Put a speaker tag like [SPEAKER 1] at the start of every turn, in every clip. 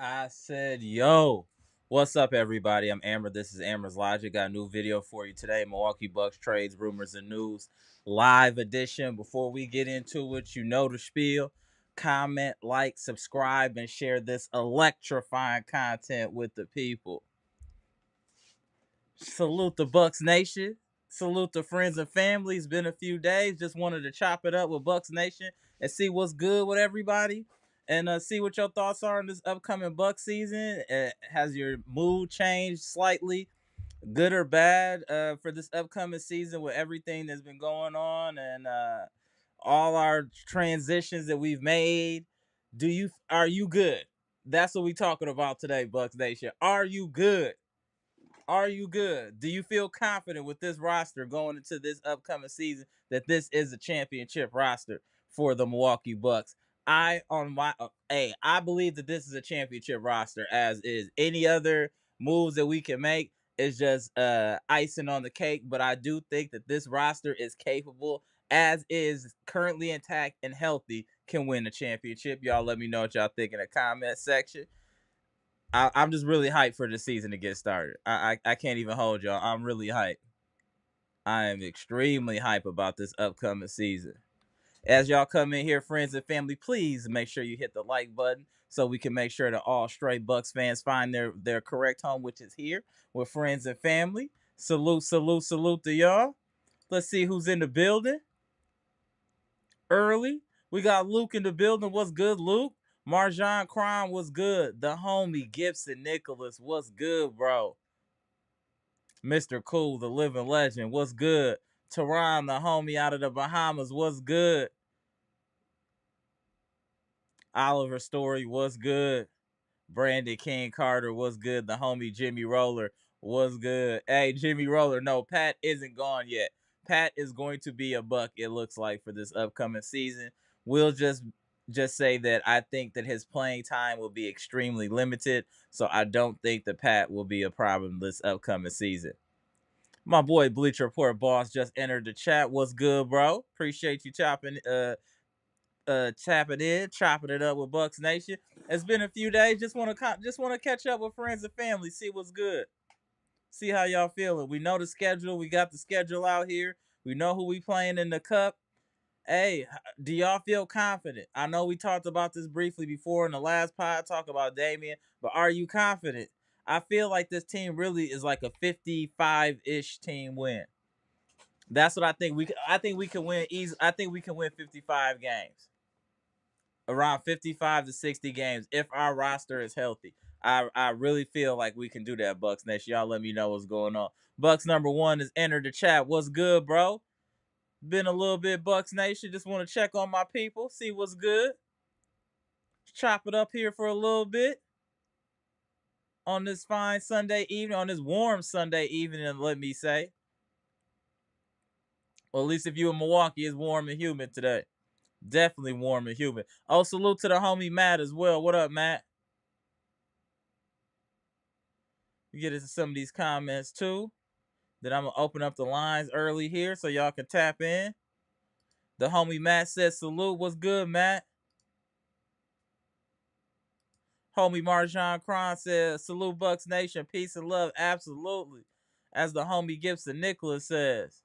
[SPEAKER 1] I said, yo, what's up, everybody? I'm Amber. This is amaraslogic. Got a new video for you today. Milwaukee Bucks trades, rumors, and news live edition. Before we get into it, you know the spiel. Comment, like, subscribe, and share this electrifying content with the people. Salute the Bucks Nation. Salute the friends and family. It's been a few days. Just wanted to chop it up with Bucks Nation and see what's good with everybody, and see what your thoughts are on this upcoming Bucks season. Has your mood changed slightly, good or bad, for this upcoming season with everything that's been going on and all our transitions that we've made? Are you good? That's what we talking about today, Bucks Nation. Are you good? Are you good? Do you feel confident with this roster going into this upcoming season that this is a championship roster for the Milwaukee Bucks? I believe that this is a championship roster, as is. Any other moves that we can make is just icing on the cake, but I do think that this roster is capable, as is, currently intact and healthy, can win the championship. Y'all let me know what y'all think in the comment section. I'm just really hyped for the season to get started. I can't even hold y'all. I'm really hyped. I am extremely hyped about this upcoming season. As y'all come in here, friends and family, please make sure you hit the like button so we can make sure that all stray Bucks fans find their correct home, which is here with friends and family. Salute, salute, salute to y'all. Let's see who's in the building. Early, we got Luke in the building. What's good, Luke? Marjan Crime was good. The homie Gibson Nicholas was good, bro. Mr. Cool, the living legend, what's good? Teron, the homie out of the Bahamas, what's good? Oliver Story, what's good? Brandon King Carter, what's good? The homie Jimmy Roller, what's good? Hey, Jimmy Roller, no, Pat isn't gone yet. Pat is going to be a Buck, it looks like, for this upcoming season. We'll just say that I think that his playing time will be extremely limited, so I don't think that Pat will be a problem this upcoming season. My boy Bleacher Report boss just entered the chat. What's good, bro? Appreciate you tapping in, chopping it up with Bucks Nation. It's been a few days. Just want to catch up with friends and family, see what's good, see how y'all feeling. We know the schedule. We got the schedule out here. We know who we playing in the cup. Hey, do y'all feel confident? I know we talked about this briefly before in the last pod, talk about Damian, but are you confident? I feel like this team really is like a 55-ish team win. That's what I think. I think we can win easy. I think we can win 55 games. Around 55 to 60 games if our roster is healthy. I really feel like we can do that, Bucks Nation. Y'all let me know what's going on. Bucks number one has entered the chat. What's good, bro? Been a little bit, Bucks Nation. Just want to check on my people, see what's good. Chop it up here for a little bit on this fine Sunday evening, on this warm Sunday evening, let me say. Well, at least if you in Milwaukee, it's warm and humid today. Definitely warm and humid. Oh, salute to the homie Matt as well. What up, Matt? We get into some of these comments too. Then I'm gonna open up the lines early here so y'all can tap in. The homie Matt says salute. What's good, Matt? Homie Marjan Cron says salute Bucks Nation. Peace and love. Absolutely. As the homie Gibson Nicholas says.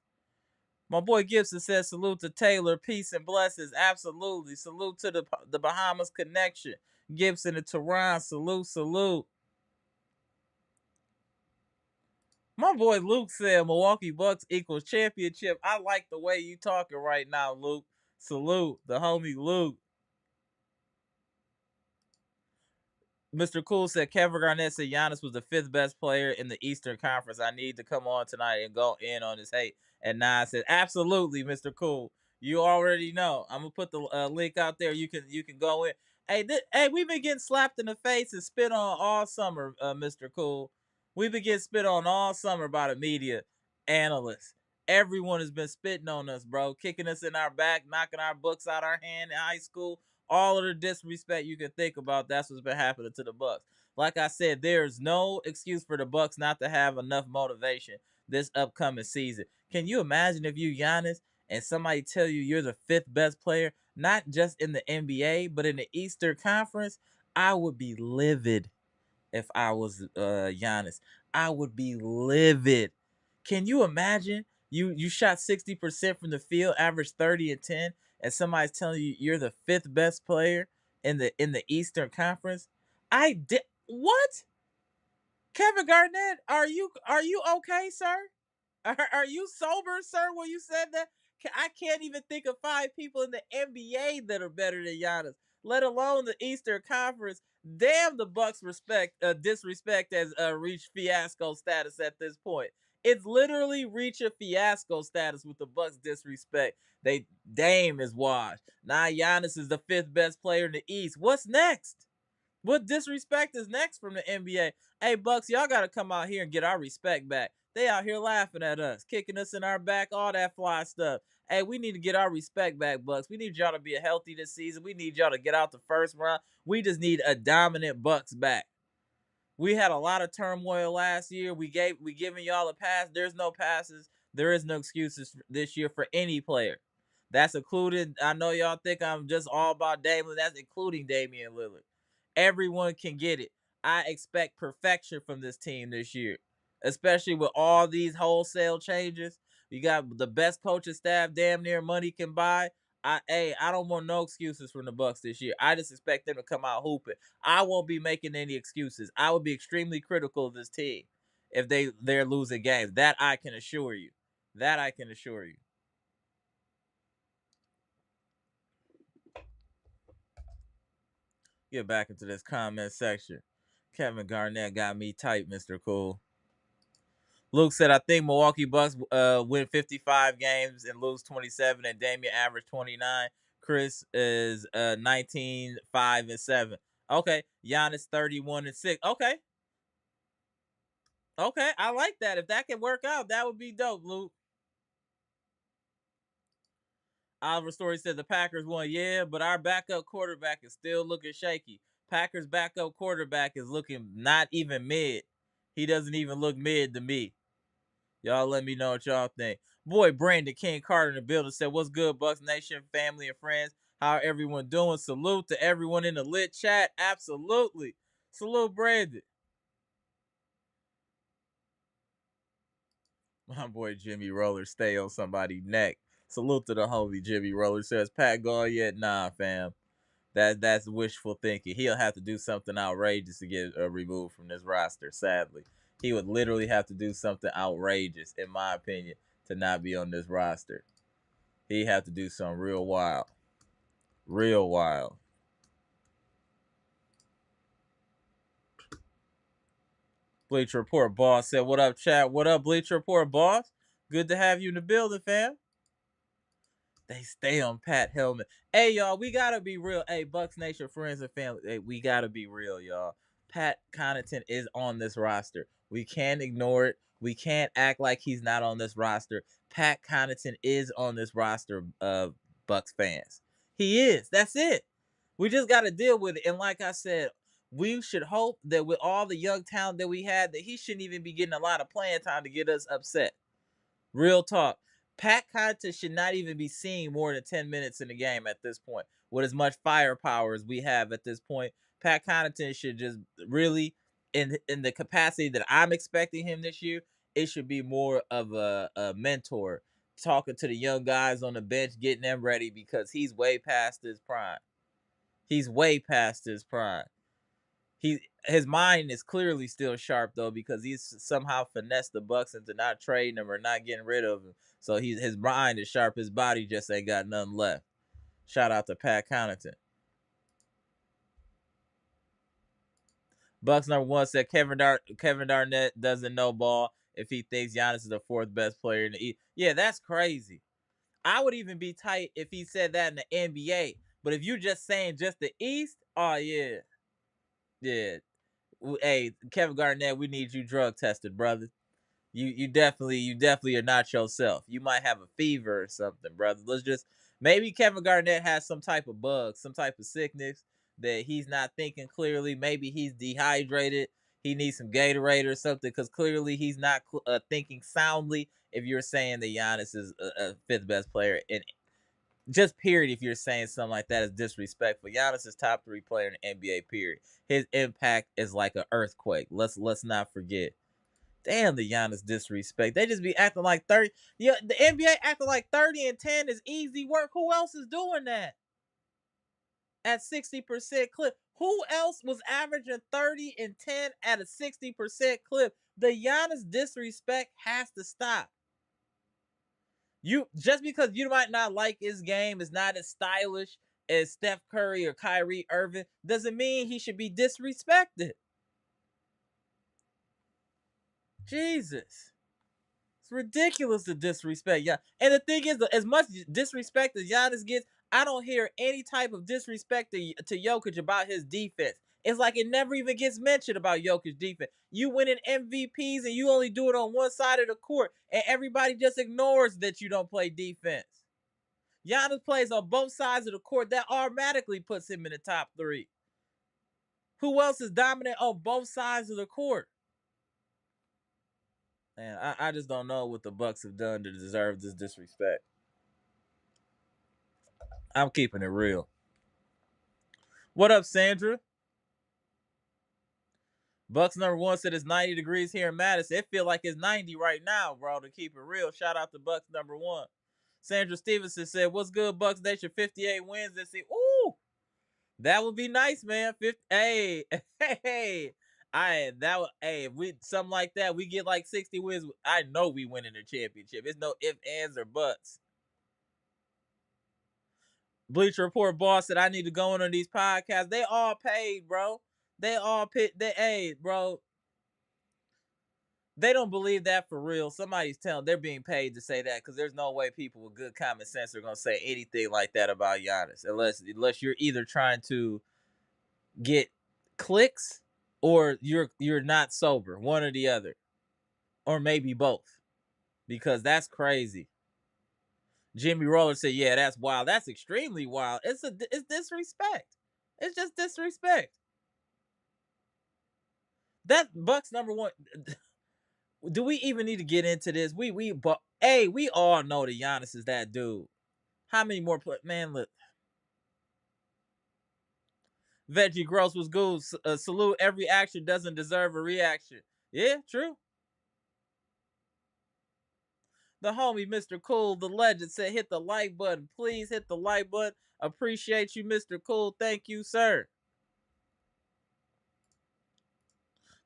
[SPEAKER 1] My boy Gibson says salute to Taylor. Peace and blessings. Absolutely. Salute to the Bahamas connection. Gibson and Tehran. Salute, salute. My boy Luke said Milwaukee Bucks equals championship. I like the way you talking right now, Luke. Salute the homie Luke. Mr. Cool said Kevin Garnett said Giannis was the fifth best player in the Eastern Conference. I need to come on tonight and go in on his hate. And Nas said, absolutely, Mr. Cool. You already know. I'm gonna put the link out there. You can go in. Hey, we've been getting slapped in the face and spit on all summer, Mr. Cool. We've been getting spit on all summer by the media analysts. Everyone has been spitting on us, bro, kicking us in our back, knocking our books out our hand in high school. All of the disrespect you can think about, that's what's been happening to the Bucks. Like I said, there's no excuse for the Bucks not to have enough motivation this upcoming season. Can you imagine if you Giannis and somebody tell you you're the fifth best player, not just in the NBA, but in the Eastern Conference? I would be livid if I was Giannis. I would be livid. Can you imagine? You shot 60% from the field, averaged 30 and 10, and somebody's telling you you're the fifth best player in the Eastern Conference. I did what? Kevin Garnett, are you okay, sir? Are you sober, sir, when you said that? I can't even think of 5 people in the NBA that are better than Giannis, let alone the Eastern Conference. Damn, the Bucks disrespect has reached fiasco status at this point. It's literally reaching fiasco status with the Bucks disrespect. Dame is washed. Now Giannis is the fifth best player in the East. What's next? What disrespect is next from the NBA? Hey, Bucks, y'all got to come out here and get our respect back. They out here laughing at us, kicking us in our back, all that fly stuff. Hey, we need to get our respect back, Bucks. We need y'all to be healthy this season. We need y'all to get out the first round. We just need a dominant Bucks back. We had a lot of turmoil last year. We giving y'all a pass. There's no passes. There is no excuses this year for any player. That's included. I know y'all think I'm just all about Damian. That's including Damian Lillard. Everyone can get it. I expect perfection from this team this year, especially with all these wholesale changes. You got the best coaching staff damn near money can buy. I don't want no excuses from the Bucks this year. I just expect them to come out hooping. I won't be making any excuses. I would be extremely critical of this team if they're losing games. That I can assure you. That I can assure you. Get back into this comment section. Kevin Garnett got me tight, Mr. Cool. Luke said, I think Milwaukee Bucks win 55 games and lose 27, and Damian average 29. Khris is 19, 5, and 7. Okay. Giannis 31 and 6. Okay. Okay. I like that. If that can work out, that would be dope, Luke. Oliver Story said the Packers won. Yeah, but our backup quarterback is still looking shaky. Packers backup quarterback is looking not even mid. He doesn't even look mid to me. Y'all let me know what y'all think. Boy, Brandon King Carter in the building said, what's good, Bucks Nation, family, and friends? How everyone doing? Salute to everyone in the lit chat. Absolutely. Salute, Brandon. My boy Jimmy Roller stay on somebody's neck. Salute to the homie Jimmy Roller. Says, Pat gone yet? Nah, fam. That's wishful thinking. He'll have to do something outrageous to get removed from this roster, sadly. He would literally have to do something outrageous, in my opinion, to not be on this roster. He'd have to do something real wild. Real wild. Bleacher Report boss said, what up, chat? What up, Bleacher Report boss? Good to have you in the building, fam. They stay on Pat Hellman. Hey, y'all, we gotta be real. Hey, Bucks Nation friends and family, hey, we gotta be real, y'all. Pat Connaughton is on this roster. We can't ignore it. We can't act like he's not on this roster. Pat Connaughton is on this roster of Bucks fans. He is. That's it. We just gotta deal with it. And like I said, we should hope that with all the young talent that we had, that he shouldn't even be getting a lot of playing time to get us upset. Real talk. Pat Connaughton should not even be seeing more than 10 minutes in the game at this point. With as much firepower as we have at this point, Pat Connaughton should just really, in the capacity that I'm expecting him this year, it should be more of a mentor, talking to the young guys on the bench, getting them ready because he's way past his prime. He's way past his prime. His mind is clearly still sharp though because he's somehow finessed the Bucks into not trading him or not getting rid of him. So his mind is sharp. His body just ain't got nothing left. Shout out to Pat Connaughton. Bucks number one said Kevin Garnett doesn't know ball if he thinks Giannis is the fourth best player in the East. Yeah, that's crazy. I would even be tight if he said that in the NBA. But if you're just saying just the East, oh yeah, yeah. Hey, Kevin Garnett, we need you drug tested, brother. You definitely are not yourself. You might have a fever or something, brother. Let's just maybe Kevin Garnett has some type of bug, some type of sickness that he's not thinking clearly. Maybe he's dehydrated. He needs some Gatorade or something because clearly he's not thinking soundly. If you're saying that Giannis is a fifth best player, and Just period. If you're saying something like that is disrespectful, Giannis is top 3 player in the NBA. Period. His impact is like an earthquake. Let's not forget. Damn, the Giannis disrespect. They just be acting like 30. Yeah, the NBA acting like 30 and 10 is easy work. Who else is doing that at 60% clip? Who else was averaging 30 and 10 at a 60% clip? The Giannis disrespect has to stop. You just because you might not like his game, is not as stylish as Steph Curry or Kyrie Irving, doesn't mean he should be disrespected. Jesus. It's ridiculous to disrespect. Yeah. And the thing is, as much disrespect as Giannis gets, I don't hear any type of disrespect to Jokic about his defense. It's like it never even gets mentioned about Jokic defense. You win in MVPs and you only do it on one side of the court, and everybody just ignores that you don't play defense. Giannis plays on both sides of the court. That automatically puts him in the top 3. Who else is dominant on both sides of the court? Man, I just don't know what the Bucks have done to deserve this disrespect. I'm keeping it real. What up, Sandra? Bucks #1 said it's 90 degrees here in Madison. It feel like it's 90 right now, bro, to keep it real. Shout out to Bucks #1. Sandra Stevenson said, what's good, Bucks Nation? 58 wins this season. Ooh, that would be nice, man. 50, hey, hey. If we something like that, we get like 60 wins. I know we winning the championship. It's no ifs, ands, or buts. Bleacher Report boss said I need to go in on these podcasts. They all paid, bro. They all paid. Hey, bro. They don't believe that for real. Somebody's telling they're being paid to say that, because there's no way people with good common sense are gonna say anything like that about Giannis, unless you're either trying to get clicks or you're not sober, one or the other, or maybe both, because that's crazy. Jimmy Roller said, "Yeah, that's wild. That's extremely wild. It's disrespect. It's just disrespect." That Bucks #1. Do we even need to get into this? But hey, we all know that Giannis is that dude. How many more man? Look, Veggie Gross was good. Salute. Every action doesn't deserve a reaction. Yeah, true. The homie Mr. Cool, the legend, said hit the like button. Please hit the like button. Appreciate you, Mr. Cool. Thank you, sir.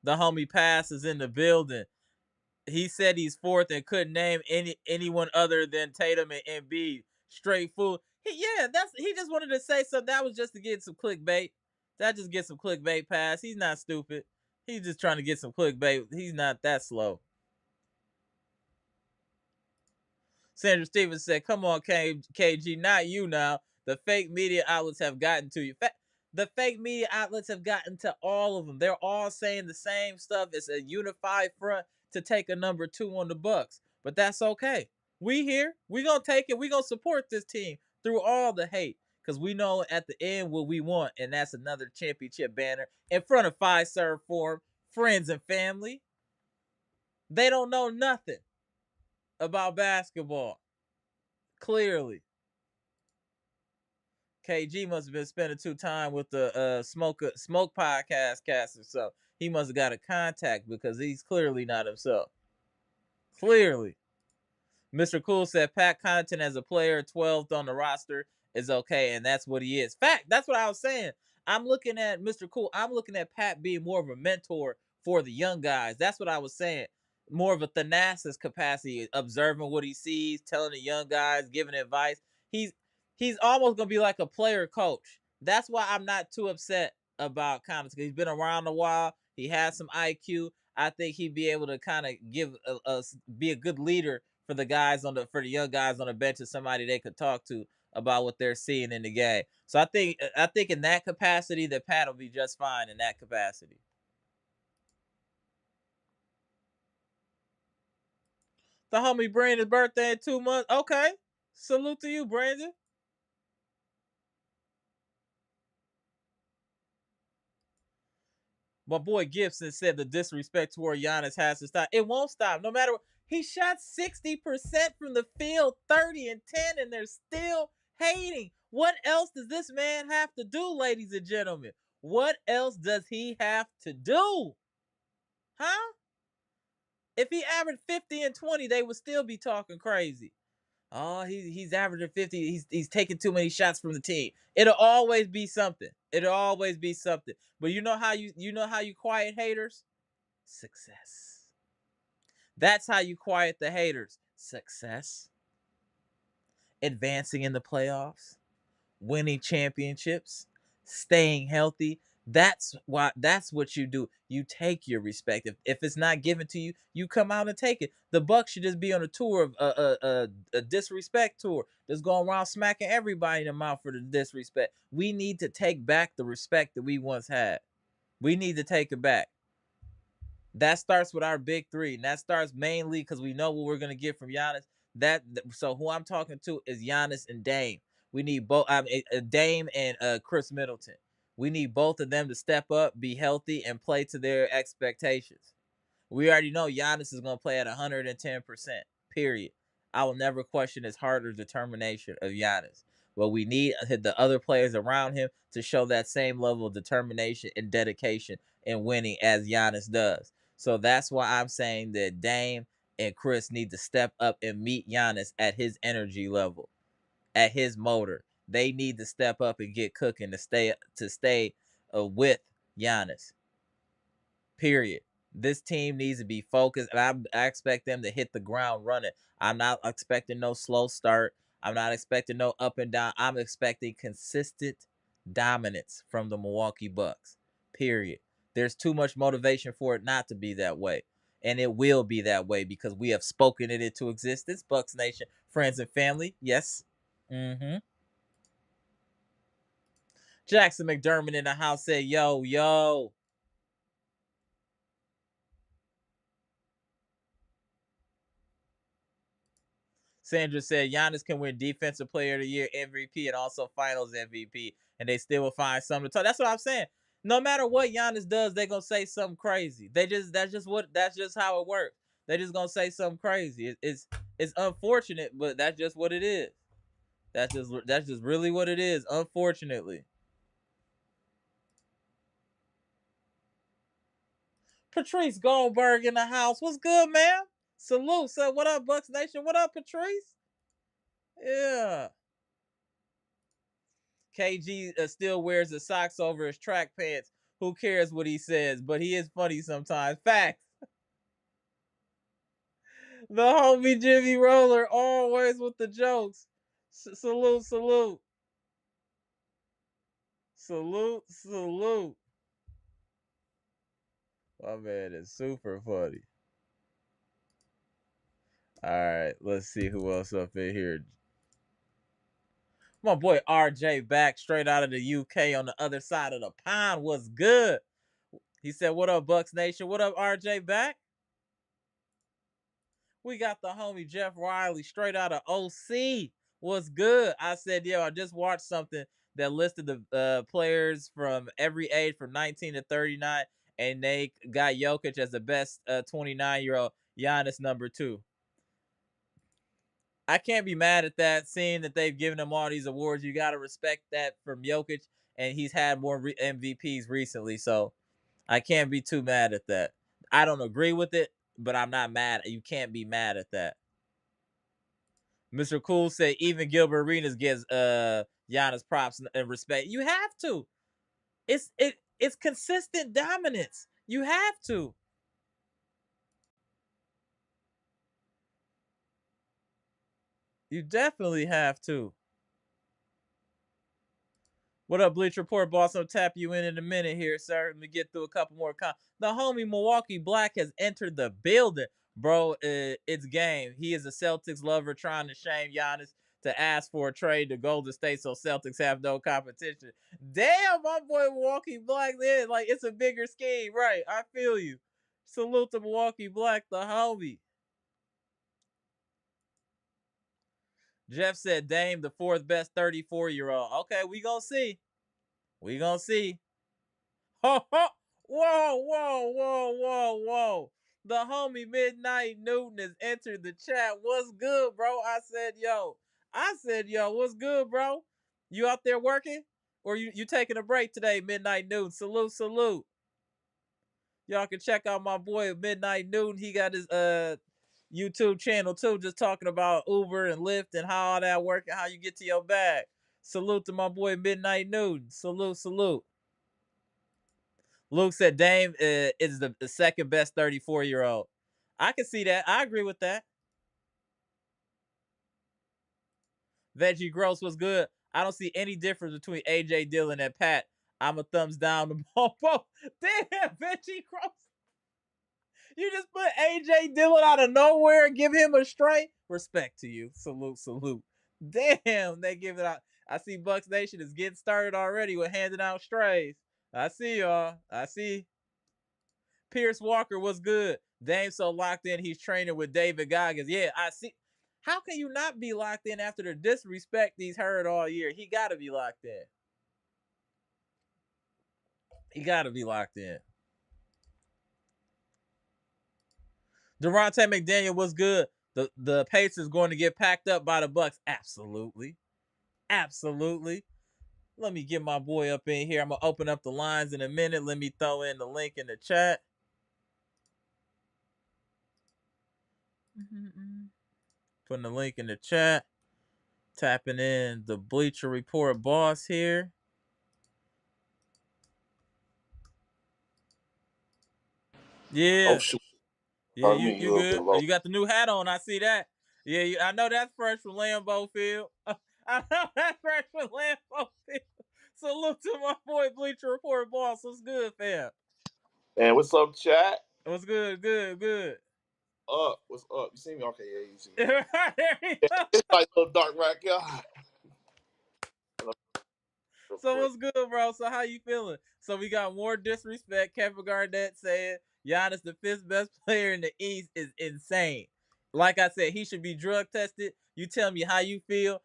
[SPEAKER 1] The homie Pass is in the building. He said he's fourth and couldn't name anyone other than Tatum and Embiid. Straight fool. He just wanted to say something. That was just to get some clickbait. That just gets some clickbait. Pass. He's not stupid. He's just trying to get some clickbait. He's not that slow. Sandra Stevens said, "Come on, KG, not you now. The fake media outlets have gotten to you." The fake media outlets have gotten to all of them. They're all saying the same stuff. It's a unified front to take a #2 on the Bucks, but that's okay. We here. We gonna take it. We gonna support this team through all the hate, because we know at the end what we want, and that's another championship banner in front of Fiserv Forum, friends and family. They don't know nothing about basketball. Clearly. KG must have been spending too time with the smoke podcast caster, so he must have got a contact, because he's clearly not himself. Clearly. Mr. Cool said Pat Connaughton as a player, 12th on the roster, is okay, and that's what he is. Fact, that's what I was saying. I'm looking at Mr. Cool. I'm looking at Pat being more of a mentor for the young guys. That's what I was saying. More of a Thanasis capacity, observing what he sees, telling the young guys, giving advice. He's almost gonna be like a player coach. That's why I'm not too upset about Connaughton. He's been around a while. He has some IQ. I think he'd be able to kind of be a good leader for the young guys on the bench, and somebody they could talk to about what they're seeing in the game. So I think in that capacity that Pat will be just fine in that capacity. The homie Brandon's birthday in 2 months. Okay. Salute to you, Brandon. My boy Gibson said the disrespect toward Giannis has to stop. It won't stop. No matter what. He shot 60% from the field, 30 and 10, and they're still Hating. What else does this man have to do, ladies and gentlemen? What else does he have to do? Huh? If he averaged 50 and 20, they would still be talking crazy. Oh, he's averaging 50. He's taking too many shots from the team. It'll always be something. It'll always be something. But you know how you quiet haters? Success. That's how you quiet the haters. Success. Advancing in the playoffs, winning championships, staying healthy. That's what you do. You take your respect. If it's not given to you, you come out and take it. The Bucks should just be on a tour of a disrespect tour. Just going around smacking everybody in the mouth for the disrespect. We need to take back the respect that we once had. We need to take it back. That starts with our big three, and that starts mainly because we know what we're gonna get from Giannis. So who I'm talking to is Giannis and Dame. We need both. Dame and Khris Middleton. We need both of them to step up, be healthy, and play to their expectations. We already know Giannis is gonna play at 110%. Period. I will never question his heart or determination of Giannis. But we need the other players around him to show that same level of determination and dedication in winning as Giannis does. So that's why I'm saying that Dame and Khris need to step up and meet Giannis at his energy level, at his motor. They need to step up and get cooking to stay with Giannis. Period. This team needs to be focused, and I expect them to hit the ground running. I'm not expecting no slow start. I'm not expecting no up and down. I'm expecting consistent dominance from the Milwaukee Bucks. Period. There's too much motivation for it not to be that way. And it will be that way because we have spoken it into existence. Bucks Nation, friends and family. Yes. Mm-hmm. Jackson McDermott in the house said, yo, yo. Sandra said Giannis can win Defensive Player of the Year, MVP, and also Finals MVP, and they still will find something to talk. That's what I'm saying. No matter what Giannis does, they're gonna say something crazy. That's just how it works. They just gonna say something crazy. It's unfortunate, but that's just what it is. That's just really what it is. Unfortunately, Patrice Goldberg in the house. What's good, man? Salute. So what up, Bucks Nation? What up, Patrice? Yeah. KG still wears the socks over his track pants. Who cares what he says? But he is funny sometimes. Facts. The homie Jimmy Roller always with the jokes. Salute, salute, salute, salute. My man is super funny. All right, let's see who else up in here. My boy RJ back straight out of the UK on the other side of the pond. What's good? He said, "What up, Bucks Nation? What up, RJ back?" We got the homie Jeff Riley straight out of OC. What's good? I said, yo, I just watched something that listed the players from every age from 19 to 39, and they got Jokic as the best 29-year-old, Giannis number two. I can't be mad at that, seeing that they've given him all these awards. You got to respect that from Jokic, and he's had more MVPs recently, so I can't be too mad at that. I don't agree with it, but I'm not mad. You can't be mad at that. Mr. Cool said even Gilbert Arenas gives Giannis props and respect. You have to. It's consistent dominance. You have to. You definitely have to. What up, Bleach Report boss? I'll tap you in a minute here, sir. Let me get through a couple more. The homie Milwaukee Black has entered the building, bro. It's game. He is a Celtics lover trying to shame Giannis to ask for a trade to Golden State so Celtics have no competition. Damn, my boy Milwaukee Black. There, like it's a bigger scheme, right? I feel you. Salute to Milwaukee Black, the homie. Jeff said Dame, the fourth best 34-year-old. Okay, we gonna see. We gonna see. Ho, ho. Whoa, whoa, whoa, whoa, whoa. The homie Midnight Newton has entered the chat. What's good, bro? I said, yo, I said, yo, what's good, bro? You out there working? Or you taking a break today, Midnight Noon? Salute, salute. Y'all can check out my boy Midnight Noon. He got his YouTube channel too, just talking about Uber and Lyft and how all that work and how you get to your bag. Salute to my boy Midnight Noon. Salute, salute. Luke said Dame is the second best 34-year-old. I can see that. I agree with that. Veggie Gross was good. I don't see any difference between AJ Dillon and Pat. I'm a thumbs down to both. Damn, Veggie Gross. You just put AJ Dillon out of nowhere and give him a straight. Respect to you. Salute, salute. Damn, they give it out. I see Bucks Nation is getting started already with handing out strays. I see y'all. I see. Pierce Walker was good. Dame so locked in, he's training with David Goggins. Yeah, I see. How can you not be locked in after the disrespect he's heard all year? He got to be locked in. He got to be locked in. Durante McDaniel was good. The Pacers going to get packed up by the Bucks. Absolutely. Absolutely. Let me get my boy up in here. I'm going to open up the lines in a minute. Let me throw in the link in the chat. Putting the link in the chat. Tapping in the Bleacher Report boss here.
[SPEAKER 2] Oh
[SPEAKER 1] Yeah.
[SPEAKER 2] shoot!
[SPEAKER 1] Yeah,
[SPEAKER 2] Pardon
[SPEAKER 1] you
[SPEAKER 2] me,
[SPEAKER 1] you
[SPEAKER 2] you
[SPEAKER 1] good.
[SPEAKER 2] been low.
[SPEAKER 1] You got the new hat on. I see that. Yeah, I know that's fresh from Lambeau Field. I know that's fresh from Lambeau Field. Salute to my boy Bleacher Report boss. What's good, fam?
[SPEAKER 2] And what's up, chat?
[SPEAKER 1] What's good? Good, good.
[SPEAKER 2] Up, what's up? You see me? Okay, yeah, you see me.
[SPEAKER 1] There you
[SPEAKER 2] Yeah,
[SPEAKER 1] go.
[SPEAKER 2] it's like a little dark right God. Real
[SPEAKER 1] So
[SPEAKER 2] quick.
[SPEAKER 1] what's good, bro? So how you feeling? So we got more disrespect. Kevin Garnett saying Giannis, the fifth best player in the East, is insane. Like I said, he should be drug tested. You tell me how you feel.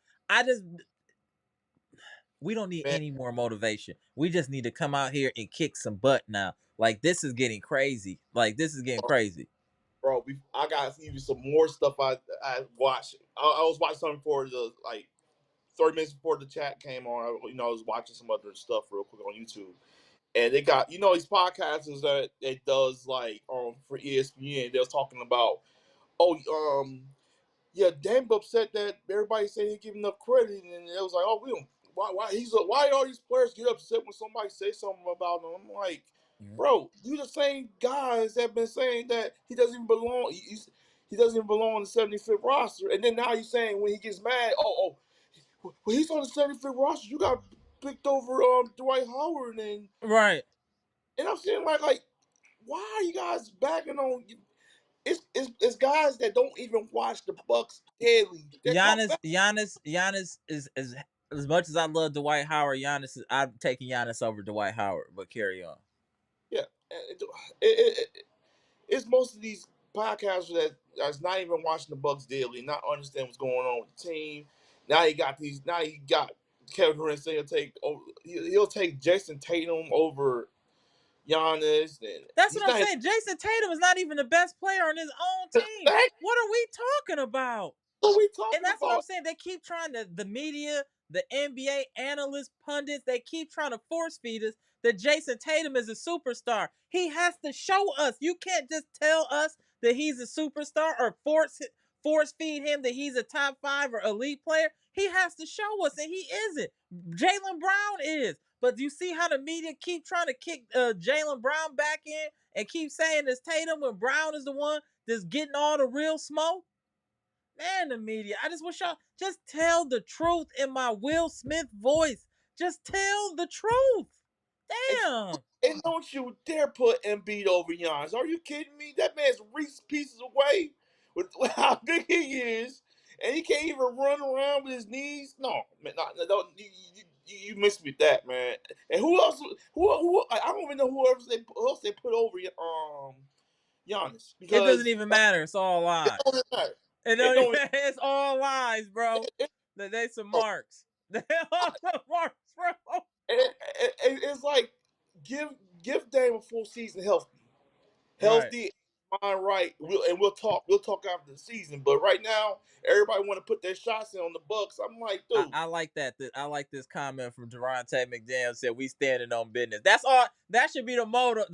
[SPEAKER 1] We don't need
[SPEAKER 2] Man,
[SPEAKER 1] any more motivation. We just need to come out here and kick some butt now. Like this is getting crazy. Like this is getting crazy.
[SPEAKER 2] bro, I got even some more stuff I watched. I was watching something for the 30 minutes before the chat came on. I was watching some other stuff real quick on YouTube, and they got these podcasters that it does for ESPN. They was talking about yeah, Dame upset that everybody said he give enough credit, and it was like, oh, we don't. Why all these players get upset when somebody say something about them? I'm like, bro, you the same guys that been saying that he doesn't even belong. He doesn't even belong on the 75th roster, and then now he's saying when he gets mad, well, he's on the 75th roster. You got picked over Dwight Howard,
[SPEAKER 1] Right.
[SPEAKER 2] and I'm saying like, why are you guys backing on? It's guys that don't even watch the Bucks daily. They talk
[SPEAKER 1] Giannis,
[SPEAKER 2] back.
[SPEAKER 1] Giannis is as much as I love Dwight Howard. I'm taking Giannis over Dwight Howard. But carry on.
[SPEAKER 2] Yeah, it's most of these podcasters that's not even watching the Bucks daily, not understand what's going on with the team. Now he got these. Now he got Kevin Durant saying he'll take Jason Tatum over Giannis, and
[SPEAKER 1] That's
[SPEAKER 2] he's
[SPEAKER 1] what I'm
[SPEAKER 2] not.
[SPEAKER 1] saying. Jason Tatum is not even the best player on his own team.
[SPEAKER 2] Heck,
[SPEAKER 1] What are we talking about?
[SPEAKER 2] what are we
[SPEAKER 1] And
[SPEAKER 2] talking
[SPEAKER 1] that's what I'm
[SPEAKER 2] about?
[SPEAKER 1] saying. They keep trying to, the media, the NBA analysts, pundits, they keep trying to force feed us that Jason Tatum is a superstar. He has to show us. You can't just tell us that he's a superstar or force feed him that he's a top 5 or elite player. He has to show us, and he isn't. Jaylen Brown is. But you see how the media keep trying to kick Jaylen Brown back in and keep saying it's Tatum when Brown is the one that's getting all the real smoke? Man, the media. I just wish y'all just tell the truth in my Will Smith voice. Just tell the truth.
[SPEAKER 2] And,
[SPEAKER 1] Damn.
[SPEAKER 2] and don't you dare put Embiid over Giannis. Are you kidding me? That man's Reese pieces away with how big he is, and he can't even run around with his knees. No, man, no, you missed me with that, man. And who else? Who? I don't even know who else they put over Giannis
[SPEAKER 1] It doesn't
[SPEAKER 2] because
[SPEAKER 1] even matter. It's all
[SPEAKER 2] it
[SPEAKER 1] lies.
[SPEAKER 2] don't even matter.
[SPEAKER 1] It
[SPEAKER 2] It
[SPEAKER 1] don't
[SPEAKER 2] don't.
[SPEAKER 1] even, it's all lies, bro.
[SPEAKER 2] It,
[SPEAKER 1] They some
[SPEAKER 2] it,
[SPEAKER 1] marks. They all some marks, bro.
[SPEAKER 2] it's like give Dame a full season
[SPEAKER 1] Right.
[SPEAKER 2] healthy. mind right, we'll talk. We'll talk after the season. But right now, everybody want to put their shots in on the Bucks. I'm like, dude,
[SPEAKER 1] I like that. I like this comment from Durante McDaniel said we standing on business. That's all. That should be the motto.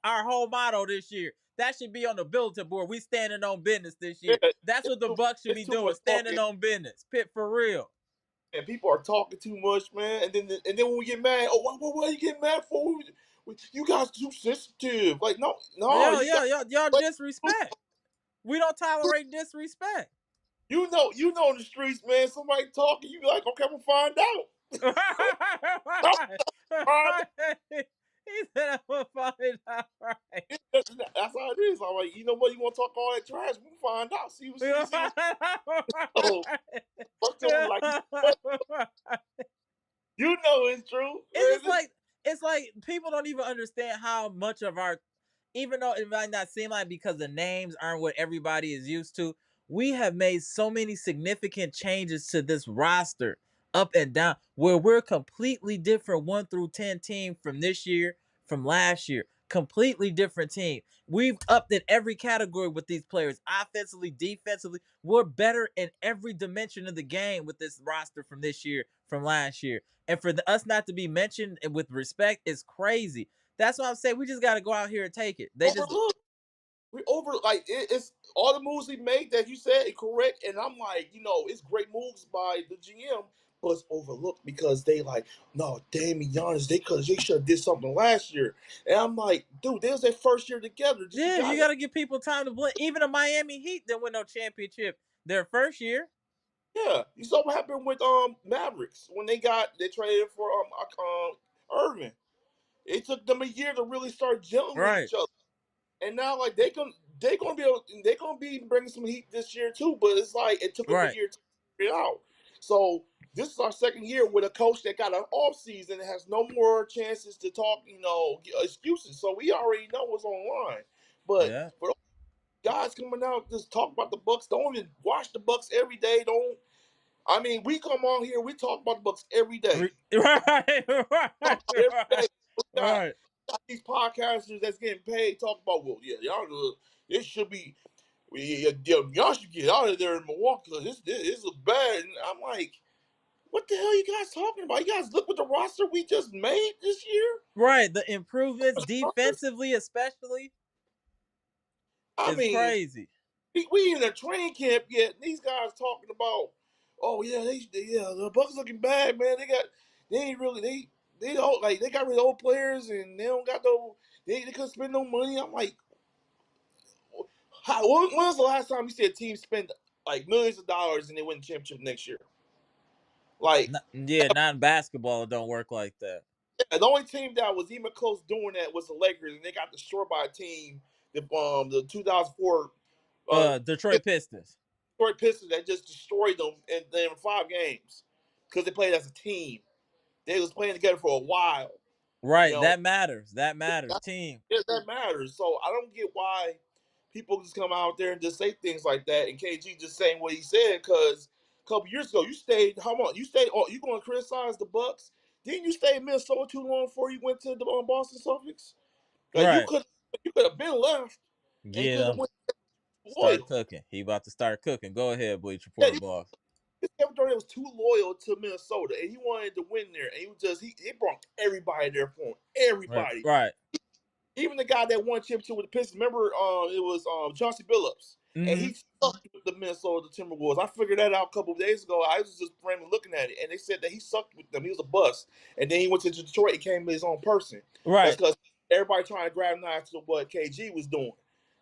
[SPEAKER 1] Our whole motto this year. That should be on the bulletin board. We standing on business this
[SPEAKER 2] yeah,
[SPEAKER 1] year. That's what the Bucks should
[SPEAKER 2] it's
[SPEAKER 1] be
[SPEAKER 2] too
[SPEAKER 1] doing.
[SPEAKER 2] much
[SPEAKER 1] Standing
[SPEAKER 2] talking,
[SPEAKER 1] on business. Pit for real.
[SPEAKER 2] and people are talking too much, man. And then when we get mad, oh, what are you getting mad for? You guys too sensitive. Like, no,
[SPEAKER 1] Yo,
[SPEAKER 2] you got.
[SPEAKER 1] yo, yo, y'all
[SPEAKER 2] Like,
[SPEAKER 1] disrespect. We don't tolerate disrespect.
[SPEAKER 2] in the streets, man. Somebody talking, you be like, okay, we'll find out.
[SPEAKER 1] Right,
[SPEAKER 2] No, find
[SPEAKER 1] right. He said I'm gonna find out. Right.
[SPEAKER 2] That's how it is. I'm like, you know what? You want to talk all that trash? We'll find out. See what's. Oh, fuck them. Like, what? You know it's true.
[SPEAKER 1] It's just like people don't even understand how much of our, even though it might not seem like because the names aren't what everybody is used to, we have made so many significant changes to this roster up and down where we're completely different 1 through 10 team from this year, from last year. Completely different team. We've upped in every category with these players. Offensively, defensively, we're better in every dimension of the game with this roster from this year, from last year. And for us not to be mentioned with respect is crazy. That's why I'm saying we just got to go out here and take it. They just
[SPEAKER 2] overlooked. We over like it's all the moves he made that you said is correct, and I'm like, it's great moves by the GM, but it's overlooked because they like, no, Damian Giannis, they should have did something last year, and I'm like, dude, they was their first year together. Just you
[SPEAKER 1] yeah, you
[SPEAKER 2] guys,
[SPEAKER 1] got to give people time to blend. Even the Miami Heat didn't win no championship their first year.
[SPEAKER 2] yeah, you saw what happened with Mavericks when they traded for Irving. It took them a year to really start gelling with
[SPEAKER 1] Right,
[SPEAKER 2] each other. And now like they gonna be bringing some heat this year too, but it's like it took them a
[SPEAKER 1] right,
[SPEAKER 2] year to figure it out. So this is our second year with a coach that got an off season and has no more chances to talk, excuses. So we already know what's online. But
[SPEAKER 1] yeah,
[SPEAKER 2] for guys coming out just talk about the Bucks, don't even watch the Bucks every day. Don't I mean we come on here, we talk about the Bucks every day.
[SPEAKER 1] right, right,
[SPEAKER 2] Every day.
[SPEAKER 1] right,
[SPEAKER 2] We
[SPEAKER 1] right,
[SPEAKER 2] got these podcasters that's getting paid talk about, well, yeah, y'all it should be y'all should get out of there in Milwaukee because this is bad. And I'm like, what the hell are you guys talking about? You guys look what the roster we just made this year.
[SPEAKER 1] right. The improvements defensively, especially,
[SPEAKER 2] I
[SPEAKER 1] is
[SPEAKER 2] mean,
[SPEAKER 1] crazy.
[SPEAKER 2] we in a training camp yet. And these guys talking about, oh yeah, the Bucks looking bad, man. They ain't really they don't like they got rid of old players and they don't got no they couldn't spend no money. I'm like, when was the last time you see a team spend like millions of dollars and they win the championship next year? Like,
[SPEAKER 1] Yeah, not in basketball. It don't work like that.
[SPEAKER 2] yeah, the only team that was even close doing that was the Lakers, and they got destroyed by a team, the 2004
[SPEAKER 1] Detroit Pistons.
[SPEAKER 2] Detroit Pistons that just destroyed them in 5 games because they played as a team. They was playing together for a while. You
[SPEAKER 1] Right,
[SPEAKER 2] know,
[SPEAKER 1] that matters. That matters.
[SPEAKER 2] that,
[SPEAKER 1] Team.
[SPEAKER 2] that matters. So I don't get why people just come out there and just say things like that, and KG just saying what he said because a couple years ago you stayed. How long you stayed? Oh, you going to criticize the Bucks? Didn't you stay in Minnesota too long before you went to the Boston Celtics? Like
[SPEAKER 1] Right.
[SPEAKER 2] you could have been left and
[SPEAKER 1] Get
[SPEAKER 2] could have
[SPEAKER 1] him.
[SPEAKER 2] went
[SPEAKER 1] Start
[SPEAKER 2] loyal.
[SPEAKER 1] cooking. He about to start cooking. Go ahead, Bleach
[SPEAKER 2] Yeah,
[SPEAKER 1] Report boss.
[SPEAKER 2] Kevin Durant was too loyal to Minnesota, and he wanted to win there, and he brought everybody there for him.
[SPEAKER 1] Right.
[SPEAKER 2] Everybody,
[SPEAKER 1] Right.
[SPEAKER 2] even the guy that won championship with the Pistons. Remember, it was Chauncey Billups, and
[SPEAKER 1] Mm-hmm.
[SPEAKER 2] he sucked with the Minnesota Timberwolves. I figured that out a couple of days ago. I was just randomly looking at it, and they said that he sucked with them. He was a bust, and then he went to Detroit and came his own person. That's
[SPEAKER 1] Right.
[SPEAKER 2] because everybody trying to grab knives to what KG was doing.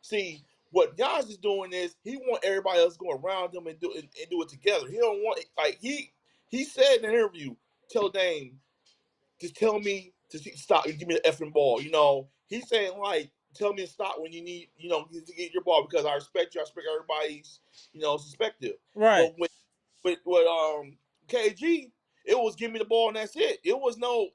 [SPEAKER 2] See, what Giannis is doing is he want everybody else to go around him and do it together. He don't want like he said in an interview, tell Dame, just tell me to stop and give me the effing ball. He's saying like, tell me to stop when you need, to get your ball because I respect you. I respect everybody's, perspective.
[SPEAKER 1] Right.
[SPEAKER 2] But with KG, it was give me the ball and that's it. It was no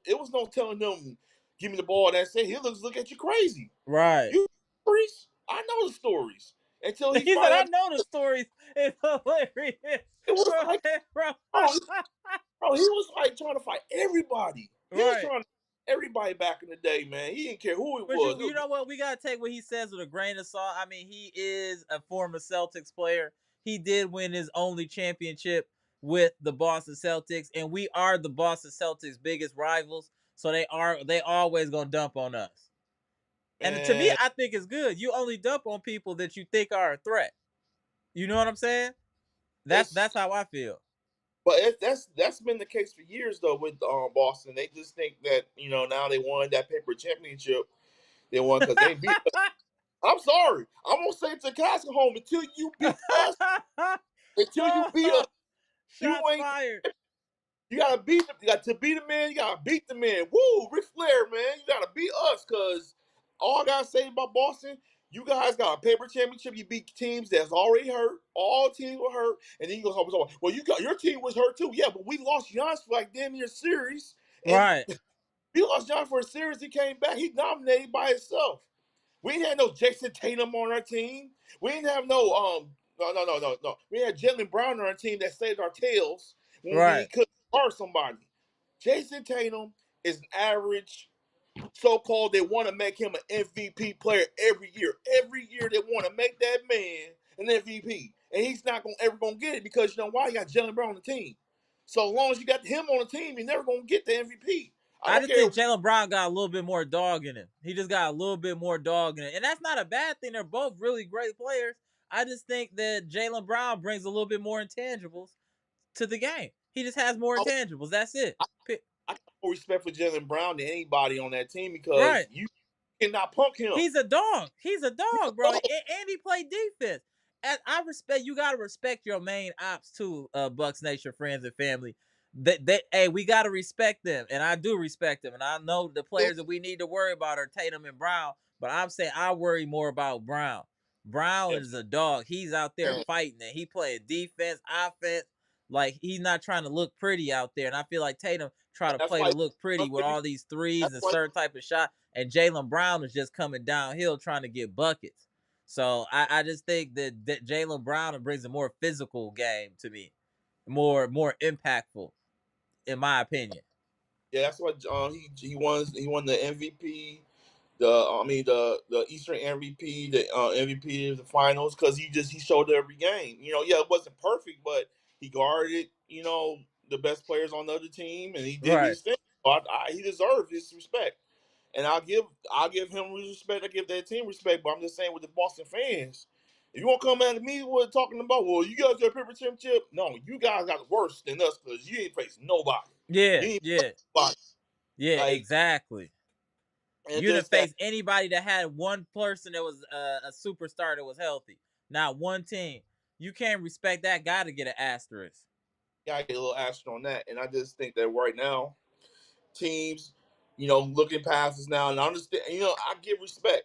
[SPEAKER 2] telling them give me the ball and that's it. He looks look at you crazy.
[SPEAKER 1] Right.
[SPEAKER 2] You stories? I know the stories. Until he
[SPEAKER 1] He said,
[SPEAKER 2] finally
[SPEAKER 1] I
[SPEAKER 2] had,
[SPEAKER 1] know the stories. It's hilarious.
[SPEAKER 2] it was
[SPEAKER 1] Go
[SPEAKER 2] like,
[SPEAKER 1] ahead, bro.
[SPEAKER 2] bro, he was like trying to fight everybody. He was
[SPEAKER 1] Right.
[SPEAKER 2] trying to fight everybody. anybody back in the day, man. He didn't care who it
[SPEAKER 1] But
[SPEAKER 2] was.
[SPEAKER 1] you know what? We gotta take what he says with a grain of salt. I mean, he is a former Celtics player. He did win his only championship with the Boston Celtics, and we are the Boston Celtics' biggest rivals. So they always gonna dump on us. And to me,
[SPEAKER 2] Man,
[SPEAKER 1] I think it's good. You only dump on people that you think are a threat. You know what I'm saying?
[SPEAKER 2] it's
[SPEAKER 1] That's how I feel.
[SPEAKER 2] but that's been the case for years though with Boston. They just think that now they won that paper championship. They won because they beat. I'm sorry. I'm gonna say it to Castle Home until you beat us. Until you beat us, you
[SPEAKER 1] Shots
[SPEAKER 2] ain't.
[SPEAKER 1] fired.
[SPEAKER 2] You gotta beat them. You got to beat the man. You gotta beat the man. Woo, Ric Flair, man. You gotta beat us, cause all I gotta say about Boston, you guys got a paper championship. You beat teams that's already hurt. All teams were hurt, and then you go talk. Well, you got your team was hurt too. Yeah, but we lost Giannis for like damn near series, and
[SPEAKER 1] Right.
[SPEAKER 2] we lost Giannis for a series. He came back. He dominated by himself. We didn't have no Jason Tatum on our team. We didn't have no. We had Jalen Brown on our team that saved our tails when we
[SPEAKER 1] Right.
[SPEAKER 2] couldn't guard somebody. Jason Tatum is an average so-called. They want to make him an MVP player every year. Every year they want to make that man an MVP, and he's not ever gonna get it because you know why? You got Jalen Brown on the team. So as long as you got him on the team, you're never gonna get the MVP. I
[SPEAKER 1] I
[SPEAKER 2] don't
[SPEAKER 1] just
[SPEAKER 2] care.
[SPEAKER 1] think Jalen Brown got a little bit more dog in him. He just got a little bit more dog in it. And that's not a bad thing. They're both really great players. I just think that Jalen Brown brings a little bit more intangibles to the game. He just has more
[SPEAKER 2] I,
[SPEAKER 1] intangibles. That's it.
[SPEAKER 2] I got more respect for Jalen Brown than anybody on that team because
[SPEAKER 1] Right.
[SPEAKER 2] you cannot punk him.
[SPEAKER 1] He's a dog. He's a dog, bro. And he played defense. And I respect you gotta respect your main ops too, Bucks Nation friends and family. That hey, we gotta respect them. And I do respect them. And I know the players that we need to worry about are Tatum and Brown. But I'm saying I worry more about Brown. Brown
[SPEAKER 2] And,
[SPEAKER 1] is a dog. He's out there
[SPEAKER 2] and
[SPEAKER 1] fighting and he playing defense, offense. Like he's not trying to look pretty out there. And I feel like Tatum try to
[SPEAKER 2] that's
[SPEAKER 1] play
[SPEAKER 2] why
[SPEAKER 1] to look pretty with all these threes
[SPEAKER 2] that's
[SPEAKER 1] and
[SPEAKER 2] why
[SPEAKER 1] certain type of shot. And Jalen Brown is just coming downhill trying to get buckets. So I just think that Jalen Brown brings a more physical game to me, more impactful, in my opinion.
[SPEAKER 2] yeah, that's why he won the MVP, the Eastern MVP, the MVP of the finals because he showed every game. Yeah, it wasn't perfect, but he guarded the best players on the other team and he did
[SPEAKER 1] Right.
[SPEAKER 2] his thing. So he deserved his respect. And I'll give him respect. I give that team respect. But I'm just saying with the Boston fans, if you want to come at me with talking about, well, you guys got a paper championship. No, you guys got worse than us because you ain't facing nobody.
[SPEAKER 1] Yeah,
[SPEAKER 2] You ain't
[SPEAKER 1] yeah,
[SPEAKER 2] nobody.
[SPEAKER 1] yeah,
[SPEAKER 2] Like
[SPEAKER 1] exactly.
[SPEAKER 2] and
[SPEAKER 1] You didn't
[SPEAKER 2] just that
[SPEAKER 1] face anybody that had one person that was a superstar that was healthy. Not one team. You can't respect that. Got to get an asterisk.
[SPEAKER 2] I get a little asterisk on that. And I just think that right now teams, looking past us now, and I understand. I give respect.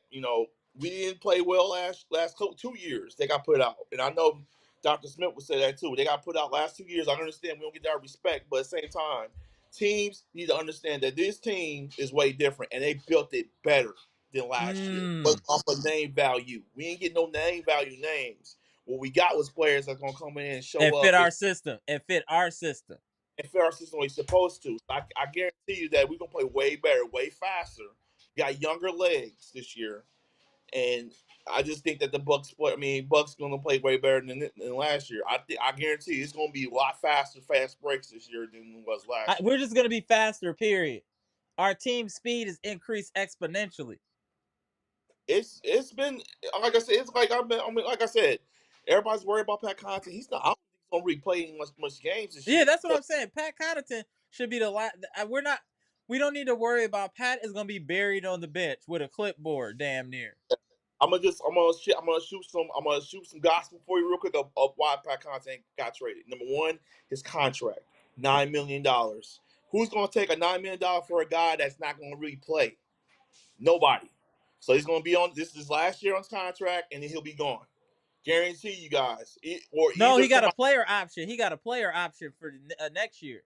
[SPEAKER 2] We didn't play well last couple 2 years. They got put out, and I know Dr. Smith would say that too. They got put out last 2 years. I understand we don't get that respect, but at the same time, teams need to understand that this team is way different, and they built it better than last year. But
[SPEAKER 1] Mm.
[SPEAKER 2] off of name value, we ain't get no name value names. What we got was players that's gonna come in and
[SPEAKER 1] And
[SPEAKER 2] show
[SPEAKER 1] fit
[SPEAKER 2] up
[SPEAKER 1] our system. And fit our system.
[SPEAKER 2] and fit our system way supposed to. I guarantee you that we're gonna play way better, way faster. We got younger legs this year, and I just think that the Bucks play. I mean, Bucks gonna play way better than last year. I guarantee you it's gonna be a lot faster, fast breaks this year than it was last year.
[SPEAKER 1] We're just gonna be faster. Period. Our team speed is increased exponentially.
[SPEAKER 2] It's been like I said. It's like like I said, everybody's worried about Pat Connaughton. He's not. I don't think he's gonna be playing much games this
[SPEAKER 1] Yeah,
[SPEAKER 2] year.
[SPEAKER 1] that's what
[SPEAKER 2] But
[SPEAKER 1] I'm saying. Pat Connaughton should be the last. We're not. We don't need to worry about Pat is gonna be buried on the bench with a clipboard, damn near.
[SPEAKER 2] I'm gonna shoot some gospel for you real quick of why Pat Connaughton got traded. Number one, his contract, $9 million. Who's gonna take a $9 million for a guy that's not gonna really play? Nobody. So he's gonna be on this is last year on his contract, and then he'll be gone. Guarantee you guys, or
[SPEAKER 1] No,
[SPEAKER 2] either
[SPEAKER 1] he got a
[SPEAKER 2] somebody.
[SPEAKER 1] player option. He got a player option for next year.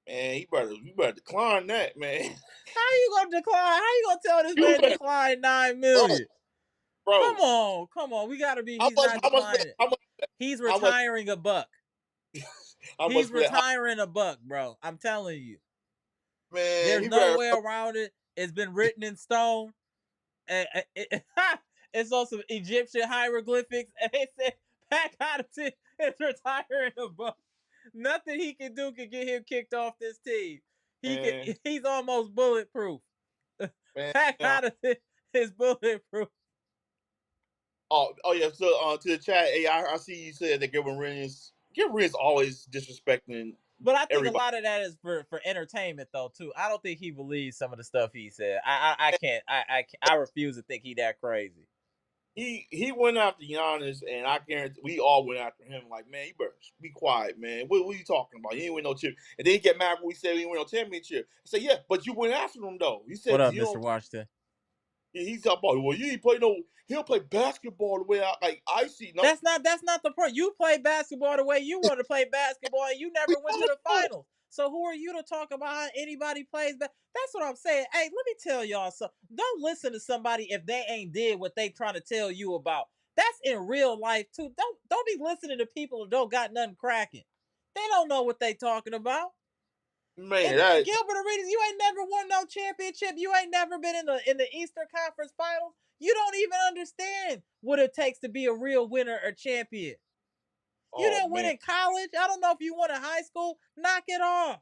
[SPEAKER 2] Man, you better decline that, man.
[SPEAKER 1] How you gonna decline? How you gonna tell this
[SPEAKER 2] You
[SPEAKER 1] man
[SPEAKER 2] better,
[SPEAKER 1] decline nine
[SPEAKER 2] bro,
[SPEAKER 1] million?
[SPEAKER 2] bro.
[SPEAKER 1] Come on. We gotta be.
[SPEAKER 2] How
[SPEAKER 1] He's
[SPEAKER 2] much?
[SPEAKER 1] not
[SPEAKER 2] How much?
[SPEAKER 1] declining.
[SPEAKER 2] How much?
[SPEAKER 1] He's
[SPEAKER 2] How much?
[SPEAKER 1] retiring a buck.
[SPEAKER 2] How much
[SPEAKER 1] He's
[SPEAKER 2] for that?
[SPEAKER 1] retiring a buck, bro. I'm telling you.
[SPEAKER 2] Man,
[SPEAKER 1] There's
[SPEAKER 2] he
[SPEAKER 1] no
[SPEAKER 2] better.
[SPEAKER 1] way around it. It's been written in stone. It's on some Egyptian hieroglyphics, and they said Pat Connaughton is retiring the Bucks. Nothing he can do can get him kicked off this team.
[SPEAKER 2] Man,
[SPEAKER 1] He's almost bulletproof.
[SPEAKER 2] man.
[SPEAKER 1] Pat Connaughton is bulletproof.
[SPEAKER 2] Oh yeah. So to the chat, hey, I see you said that Gilbert Arenas always disrespecting
[SPEAKER 1] But I think a
[SPEAKER 2] everybody.
[SPEAKER 1] lot of that is for entertainment though too. I don't think he believes some of the stuff he said. I can't I refuse to think he that crazy.
[SPEAKER 2] He went after Giannis, and I guarantee we all went after him. Like, man, you better be quiet, man. What are you talking about? He ain't win no chip. And then he get mad when we said he ain't win no championship. I say, yeah, but you went after him though. He
[SPEAKER 1] What
[SPEAKER 2] said
[SPEAKER 1] up,
[SPEAKER 2] you
[SPEAKER 1] Mr.
[SPEAKER 2] don't.
[SPEAKER 1] Washington?
[SPEAKER 2] He's talking about, well, you ain't play no. He'll play basketball the way I see. No,
[SPEAKER 1] That's not the point. You play basketball the way you want to play basketball, and you
[SPEAKER 2] we
[SPEAKER 1] never went to
[SPEAKER 2] all
[SPEAKER 1] the
[SPEAKER 2] know.
[SPEAKER 1] finals. So who are you to talk about how anybody plays back? That's what I'm saying. Hey, let me tell y'all something. Don't listen to somebody if they ain't did what they trying to tell you about. That's in real life too. Don't be listening to people who don't got nothing cracking. They don't know what they talking about.
[SPEAKER 2] Man,
[SPEAKER 1] And
[SPEAKER 2] that
[SPEAKER 1] Gilbert Arenas, you ain't never won no championship. You ain't never been in the Eastern Conference Finals. You don't even understand what it takes to be a real winner or champion. You
[SPEAKER 2] oh
[SPEAKER 1] didn't win
[SPEAKER 2] man,
[SPEAKER 1] in college. I don't know if you won in high school. Knock it off.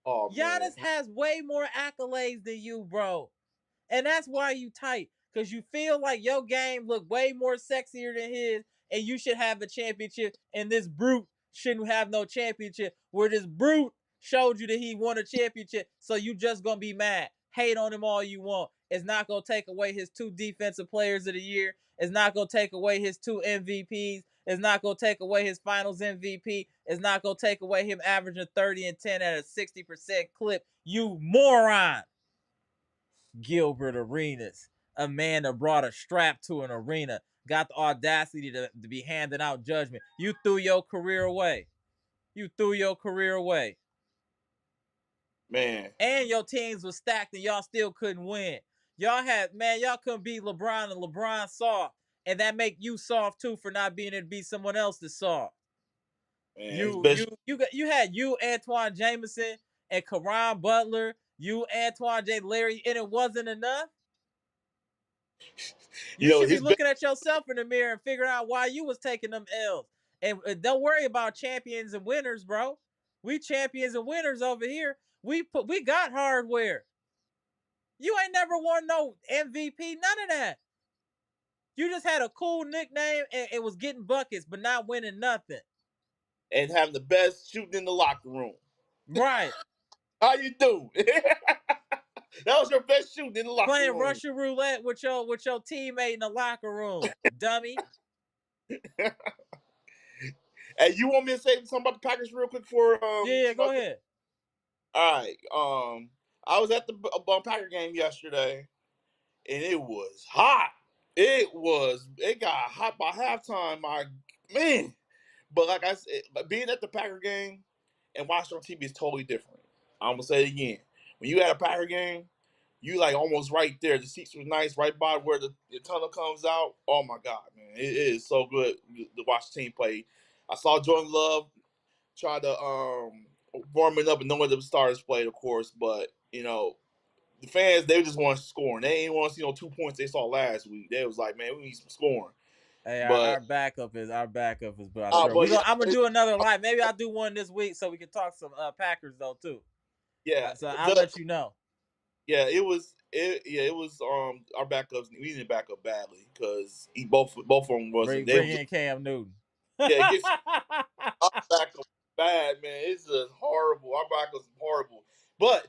[SPEAKER 2] oh man,
[SPEAKER 1] Giannis has way more accolades than you, bro. And that's why you tight. Because you feel like your game look way more sexier than his, and you should have a championship, and this brute shouldn't have no championship. Where this brute showed you that he won a championship, so you just gonna be mad. Hate on him all you want. It's not gonna take away his 2 defensive players of the year. It's not gonna take away his 2 MVPs. It's not gonna take away his finals MVP. It's not gonna take away him averaging 30 and 10 at a 60% clip. You moron. Gilbert Arenas, a man that brought a strap to an arena, got the audacity to be handing out judgment. You threw your career away. You threw your career away.
[SPEAKER 2] man.
[SPEAKER 1] And your teams was stacked and y'all still couldn't win. Y'all couldn't beat LeBron and LeBron soft. And that make you soft too for not being able to beat someone else that's soft.
[SPEAKER 2] Man, his best.
[SPEAKER 1] You had Antoine Jameson and Caron Butler, Antoine J. Larry, and it wasn't enough.
[SPEAKER 2] You
[SPEAKER 1] You
[SPEAKER 2] know,
[SPEAKER 1] should be
[SPEAKER 2] his best.
[SPEAKER 1] looking at yourself in the mirror and figuring out why you was taking them L's. And don't worry about champions and winners, bro. We champions and winners over here. We got hardware. You ain't never won no MVP, none of that. You just had a cool nickname and it was getting buckets, but not winning nothing.
[SPEAKER 2] And having the best shooting in the locker room.
[SPEAKER 1] Right.
[SPEAKER 2] How you do? That was your best shooting in the locker
[SPEAKER 1] Playing
[SPEAKER 2] room.
[SPEAKER 1] Russian roulette with your teammate in the locker room, dummy.
[SPEAKER 2] Hey, you want me to say something about the Packers real quick for
[SPEAKER 1] Yeah, go
[SPEAKER 2] about
[SPEAKER 1] ahead.
[SPEAKER 2] all right. I was at the Packer game yesterday, and it was hot. It got hot by halftime. My man, but like I said, being at the Packer game and watching on TV is totally different. I'm gonna say it again. When you at a Packer game, you like almost right there. The seats were nice, right by where the tunnel comes out. Oh my god, man, it is so good to watch the team play. I saw Jordan Love try to warming up and knowing the starters played, of course, but the fans they just want scoring. They ain't want to see no 2 points they saw last week. They was like, man, we need some scoring.
[SPEAKER 1] Hey,
[SPEAKER 2] But
[SPEAKER 1] our backup is by sure.
[SPEAKER 2] but yeah,
[SPEAKER 1] I'm gonna do another live. Maybe I'll do one this week so we can talk some Packers though too.
[SPEAKER 2] yeah,
[SPEAKER 1] So I'll
[SPEAKER 2] the
[SPEAKER 1] let you know.
[SPEAKER 2] yeah, it was our backups. We needed backup badly because both of them wasn't. They
[SPEAKER 1] Bring
[SPEAKER 2] was
[SPEAKER 1] in Cam Newton.
[SPEAKER 2] yeah, it gets our backup bad, man. It's just horrible. Our backup's horrible, but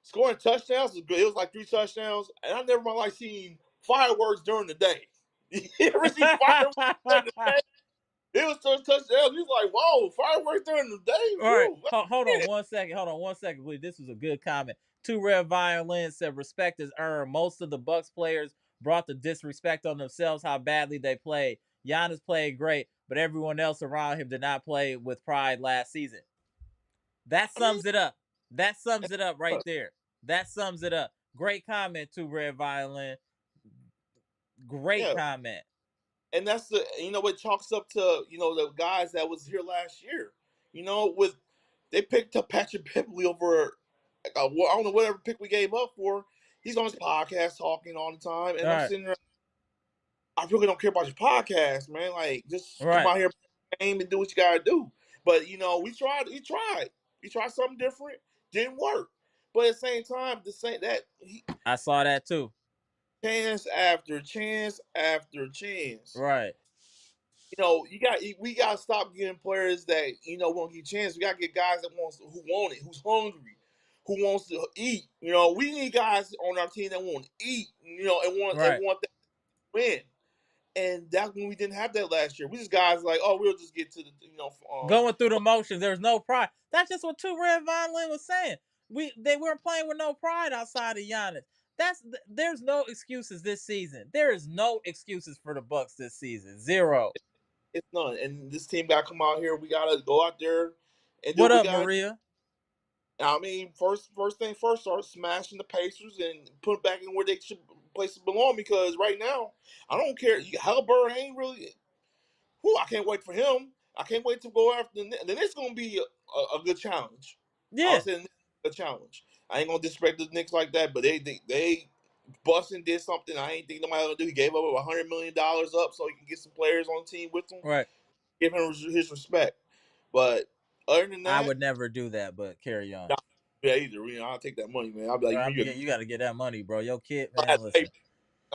[SPEAKER 2] scoring touchdowns was good. It was like 3 touchdowns, and I never in my life seen fireworks during the day. You ever see fireworks during the day? It was touchdowns. You was like, whoa, fireworks during the day?
[SPEAKER 1] All right,
[SPEAKER 2] Whoa, wait
[SPEAKER 1] hold
[SPEAKER 2] a
[SPEAKER 1] on
[SPEAKER 2] minute.
[SPEAKER 1] 1 second. Hold on 1 second, please. This was a good comment. Two Red Violin said respect is earned. Most of the Bucks players brought the disrespect on themselves how badly they played. Giannis played great, but everyone else around him did not play with pride last season. That
[SPEAKER 2] I mean,
[SPEAKER 1] sums it up. That sums it up right there. That sums it up. Great comment, Two Red Violin. Great
[SPEAKER 2] yeah,
[SPEAKER 1] comment.
[SPEAKER 2] and that's it chalks up to the guys that was here last year. With they picked up Patrick Beverly over I don't know whatever pick we gave up for. He's on his podcast talking all the time, and I'm
[SPEAKER 1] Right.
[SPEAKER 2] sitting there. I really don't care about your podcast, man. Like, just come
[SPEAKER 1] Right.
[SPEAKER 2] out here, game, and do what you gotta do. But we tried something different, didn't work. But at the same time,
[SPEAKER 1] I saw that too.
[SPEAKER 2] chance after chance after chance.
[SPEAKER 1] Right.
[SPEAKER 2] We got to stop getting players that won't get a chance. We got to get guys who want it, who's hungry, who wants to eat. We need guys on our team that want to eat. And
[SPEAKER 1] Right.
[SPEAKER 2] want that to win. And that's when we didn't have that last year. We just guys like, oh, we'll just get to the
[SPEAKER 1] Going through the motions. There's no pride. That's just what Two Red Violin was saying. They weren't playing with no pride outside of Giannis. There's no excuses this season. There is no excuses for the Bucks this season. Zero.
[SPEAKER 2] it's none. And this team got to come out here. We got to go out there and do
[SPEAKER 1] What
[SPEAKER 2] what we
[SPEAKER 1] up,
[SPEAKER 2] got to do.
[SPEAKER 1] Maria?
[SPEAKER 2] I mean, first thing first, start smashing the Pacers and put them back in where they should places belong. Because right now, I don't care. Halliburton ain't really. Who I can't wait for him. I can't wait to go after the Knicks. The Knicks gonna be a good challenge. I'll
[SPEAKER 1] Yeah.
[SPEAKER 2] say a challenge. I ain't gonna disrespect the Knicks like that, but they busting did something I ain't think nobody gonna do. He gave up $100 million up so he can get some players on the team with him.
[SPEAKER 1] Right.
[SPEAKER 2] Give him his respect. But other than
[SPEAKER 1] I
[SPEAKER 2] that,
[SPEAKER 1] would never do that, but carry on.
[SPEAKER 2] yeah, either. I'll take that money, man. I'll be like,
[SPEAKER 1] You got to get that money, bro. Your kid,
[SPEAKER 2] I
[SPEAKER 1] man. Listen.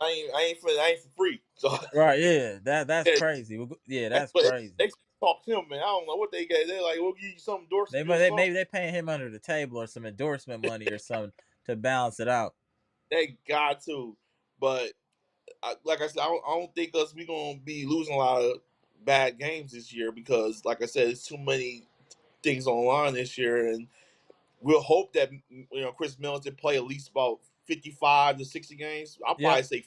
[SPEAKER 2] ain't for free. So
[SPEAKER 1] Right. Yeah. That's
[SPEAKER 2] yeah,
[SPEAKER 1] crazy. Yeah.
[SPEAKER 2] that's
[SPEAKER 1] That's
[SPEAKER 2] what
[SPEAKER 1] crazy.
[SPEAKER 2] they talk to him, man. I don't know what they get. They're like, we'll give you some
[SPEAKER 1] They
[SPEAKER 2] endorsement or
[SPEAKER 1] they
[SPEAKER 2] something.
[SPEAKER 1] maybe they paying him under the table or some endorsement money or something to balance it out.
[SPEAKER 2] They got to, but like I said, I don't think we gonna be losing a lot of bad games this year because, like I said, it's too many things on the line this year, and we'll hope that Khris Middleton play at least about 55 to 60 games. I'll
[SPEAKER 1] Yep.
[SPEAKER 2] probably say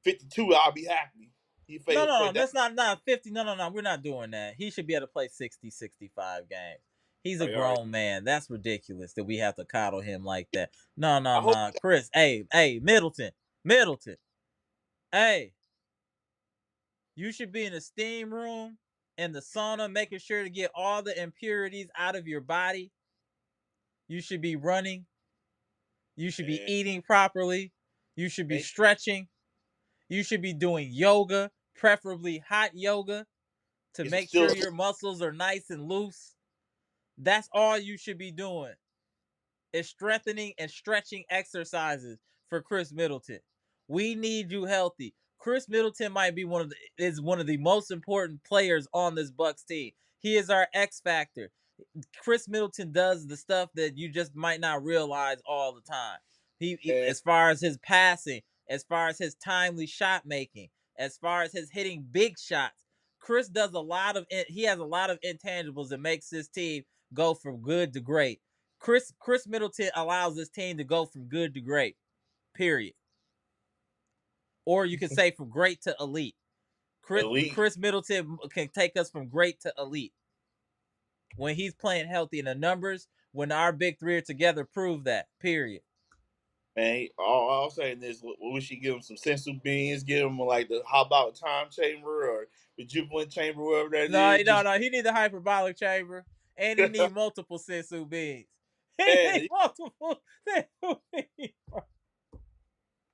[SPEAKER 2] 52. I'll be happy. He
[SPEAKER 1] No, no,
[SPEAKER 2] played
[SPEAKER 1] no.
[SPEAKER 2] that.
[SPEAKER 1] That's not 50. No, no, no. We're not doing that. He should be able to play 60, 65 games. He's a
[SPEAKER 2] All right.
[SPEAKER 1] grown man. That's ridiculous that we have to coddle him like that. No, no,
[SPEAKER 2] I hope.
[SPEAKER 1] no. Khris, hey, Middleton. Hey, you should be in the steam room in the sauna, making sure to get all the impurities out of your body. You should be running. You should be
[SPEAKER 2] Man,
[SPEAKER 1] eating properly. You should be
[SPEAKER 2] man,
[SPEAKER 1] stretching. You should be doing yoga, preferably hot yoga, to
[SPEAKER 2] it's
[SPEAKER 1] make
[SPEAKER 2] still
[SPEAKER 1] sure your muscles are nice and loose. That's all you should be doing. Is strengthening and stretching exercises for Khris Middleton. We need you healthy. Khris Middleton might be one of the most important players on this Bucks team. He is our X factor. Khris Middleton does the stuff that you just might not realize all the time.
[SPEAKER 2] man,
[SPEAKER 1] As far as his passing, as far as his timely shot making, as far as his hitting big shots, Khris does a lot of. He has a lot of intangibles that makes this team go from good to great. Khris Middleton allows this team to go from good to great. Period. Or you can say from great to elite.
[SPEAKER 2] elite,
[SPEAKER 1] Khris Middleton can take us from great to elite when he's playing healthy. And the numbers when our big three are together prove that. Period.
[SPEAKER 2] man. All I'm saying is, we should give him some sensu beans. Give him like how about a time chamber or the jubilant chamber, whatever that
[SPEAKER 1] No,
[SPEAKER 2] is.
[SPEAKER 1] no,
[SPEAKER 2] Just
[SPEAKER 1] no. He needs a hyperbolic chamber, and he needs multiple sensu beans. He needs
[SPEAKER 2] man,
[SPEAKER 1] multiple sensu beans.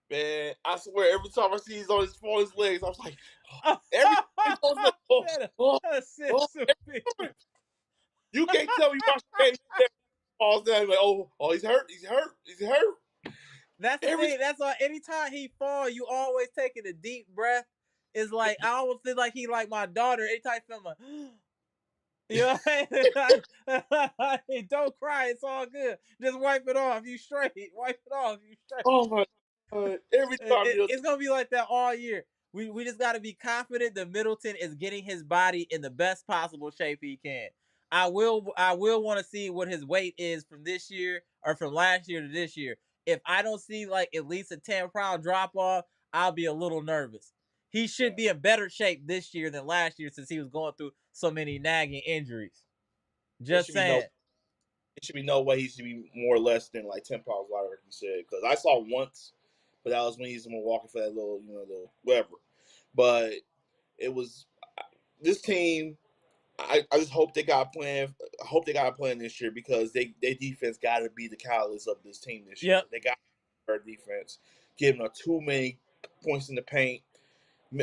[SPEAKER 2] man. I swear, every time I see he's on his legs, I was like, every time he's on his legs, oh,
[SPEAKER 1] A
[SPEAKER 2] oh.
[SPEAKER 1] sensu bean.
[SPEAKER 2] You can't tell me watch the game. He falls down like, oh, he's hurt. He's hurt.
[SPEAKER 1] That's the
[SPEAKER 2] Every
[SPEAKER 1] thing. That's why anytime he fall, you always taking a deep breath. It's like I almost feel like he like my daughter. Anytime I feel like, you know what I mean? Don't cry. It's all good. Just wipe it off. You straight. Wipe it off. You straight.
[SPEAKER 2] oh my god, every time
[SPEAKER 1] It's gonna be like that all year. We just got to be confident that Middleton is getting his body in the best possible shape he can. I will want to see what his weight is from this year or from last year to this year. If I don't see like at least a 10-pound drop off, I'll be a little nervous. He should be in better shape this year than last year since he was going through so many nagging injuries.
[SPEAKER 2] there
[SPEAKER 1] Just
[SPEAKER 2] should be no
[SPEAKER 1] saying.
[SPEAKER 2] it should be no way he should be more or less than like 10 pounds lighter, like you said. Because I saw once, but that was when he's in Milwaukee for that little whatever. But it was this team. I just hope they got a plan. I hope they got a plan this year because their defense got to be the catalyst of this team this year.
[SPEAKER 1] Yep.
[SPEAKER 2] They got. better defense, giving up too many points in the paint.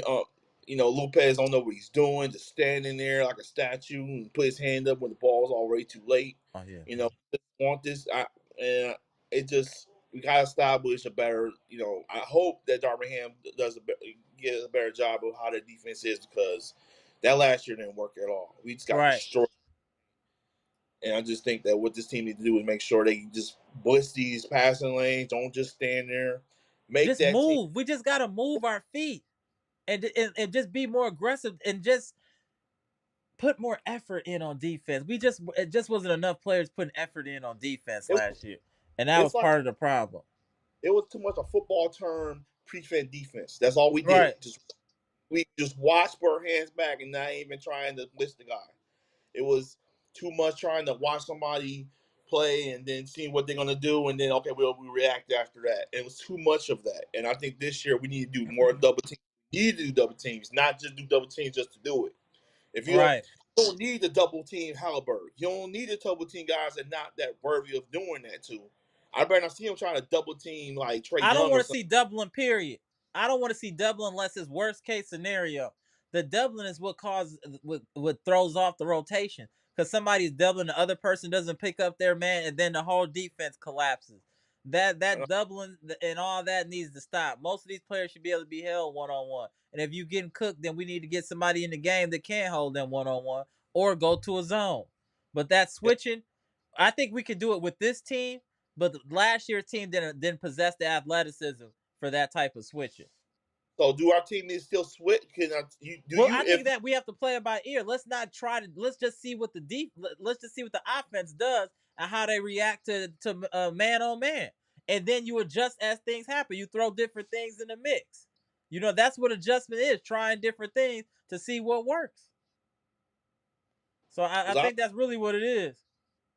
[SPEAKER 2] Uh, Lopez don't know what he's doing, just standing there like a statue and put his hand up when the ball's already too late.
[SPEAKER 1] Oh yeah.
[SPEAKER 2] Just want this, and it just we gotta establish a better. I hope that Darvingham does get a better job of how the defense is because that last year didn't work at all. We just got
[SPEAKER 1] Right.
[SPEAKER 2] destroyed. And I just think that what this team needs to do is make sure they just blitz these passing lanes. Don't just stand there. Make
[SPEAKER 1] Just
[SPEAKER 2] that team.
[SPEAKER 1] move. We just gotta move our feet and just be more aggressive and just put more effort in on defense. It just wasn't enough players putting effort in on defense
[SPEAKER 2] It,
[SPEAKER 1] last year, and that was
[SPEAKER 2] it's like
[SPEAKER 1] part of the problem.
[SPEAKER 2] it was too much a football term prevent defense. That's all we
[SPEAKER 1] Right.
[SPEAKER 2] did. We just watched, put our hands back, and not even trying to blitz the guy. It was too much trying to watch somebody play and then seeing what they're gonna do, and then okay, we react after that. And it was too much of that. And I think this year we need to do more double teams. We need to do double teams, not just do double teams just to do it. If
[SPEAKER 1] Right.
[SPEAKER 2] you don't need to double team Halliburton, you don't need to double team guys that not that worthy of doing that to. I better not see him trying to double team like Trey
[SPEAKER 1] I don't
[SPEAKER 2] Young or
[SPEAKER 1] want to
[SPEAKER 2] something.
[SPEAKER 1] see doubling. Period. I don't want to see doubling unless it's worst case scenario. The doubling is what causes what throws off the rotation because somebody's doubling, the other person doesn't pick up their man, and then the whole defense collapses. That doubling and all that needs to stop. Most of these players should be able to be held 1-on-1, and if you getting cooked, then we need to get somebody in the game that can hold them 1-on-1 or go to a zone. But that switching, I think we could do it with this team, but last year's team didn't possess the athleticism for that type of switching.
[SPEAKER 2] So do our team need to still switch? Do
[SPEAKER 1] Well,
[SPEAKER 2] you
[SPEAKER 1] I think
[SPEAKER 2] if
[SPEAKER 1] that we have to play it by ear. Let's not try to. Let's just see what let's just see what the offense does and how they react to man on man, and then you adjust as things happen. You throw different things in the mix. That's what adjustment is: trying different things to see what works. So I
[SPEAKER 2] 'cause
[SPEAKER 1] think that's really what it is.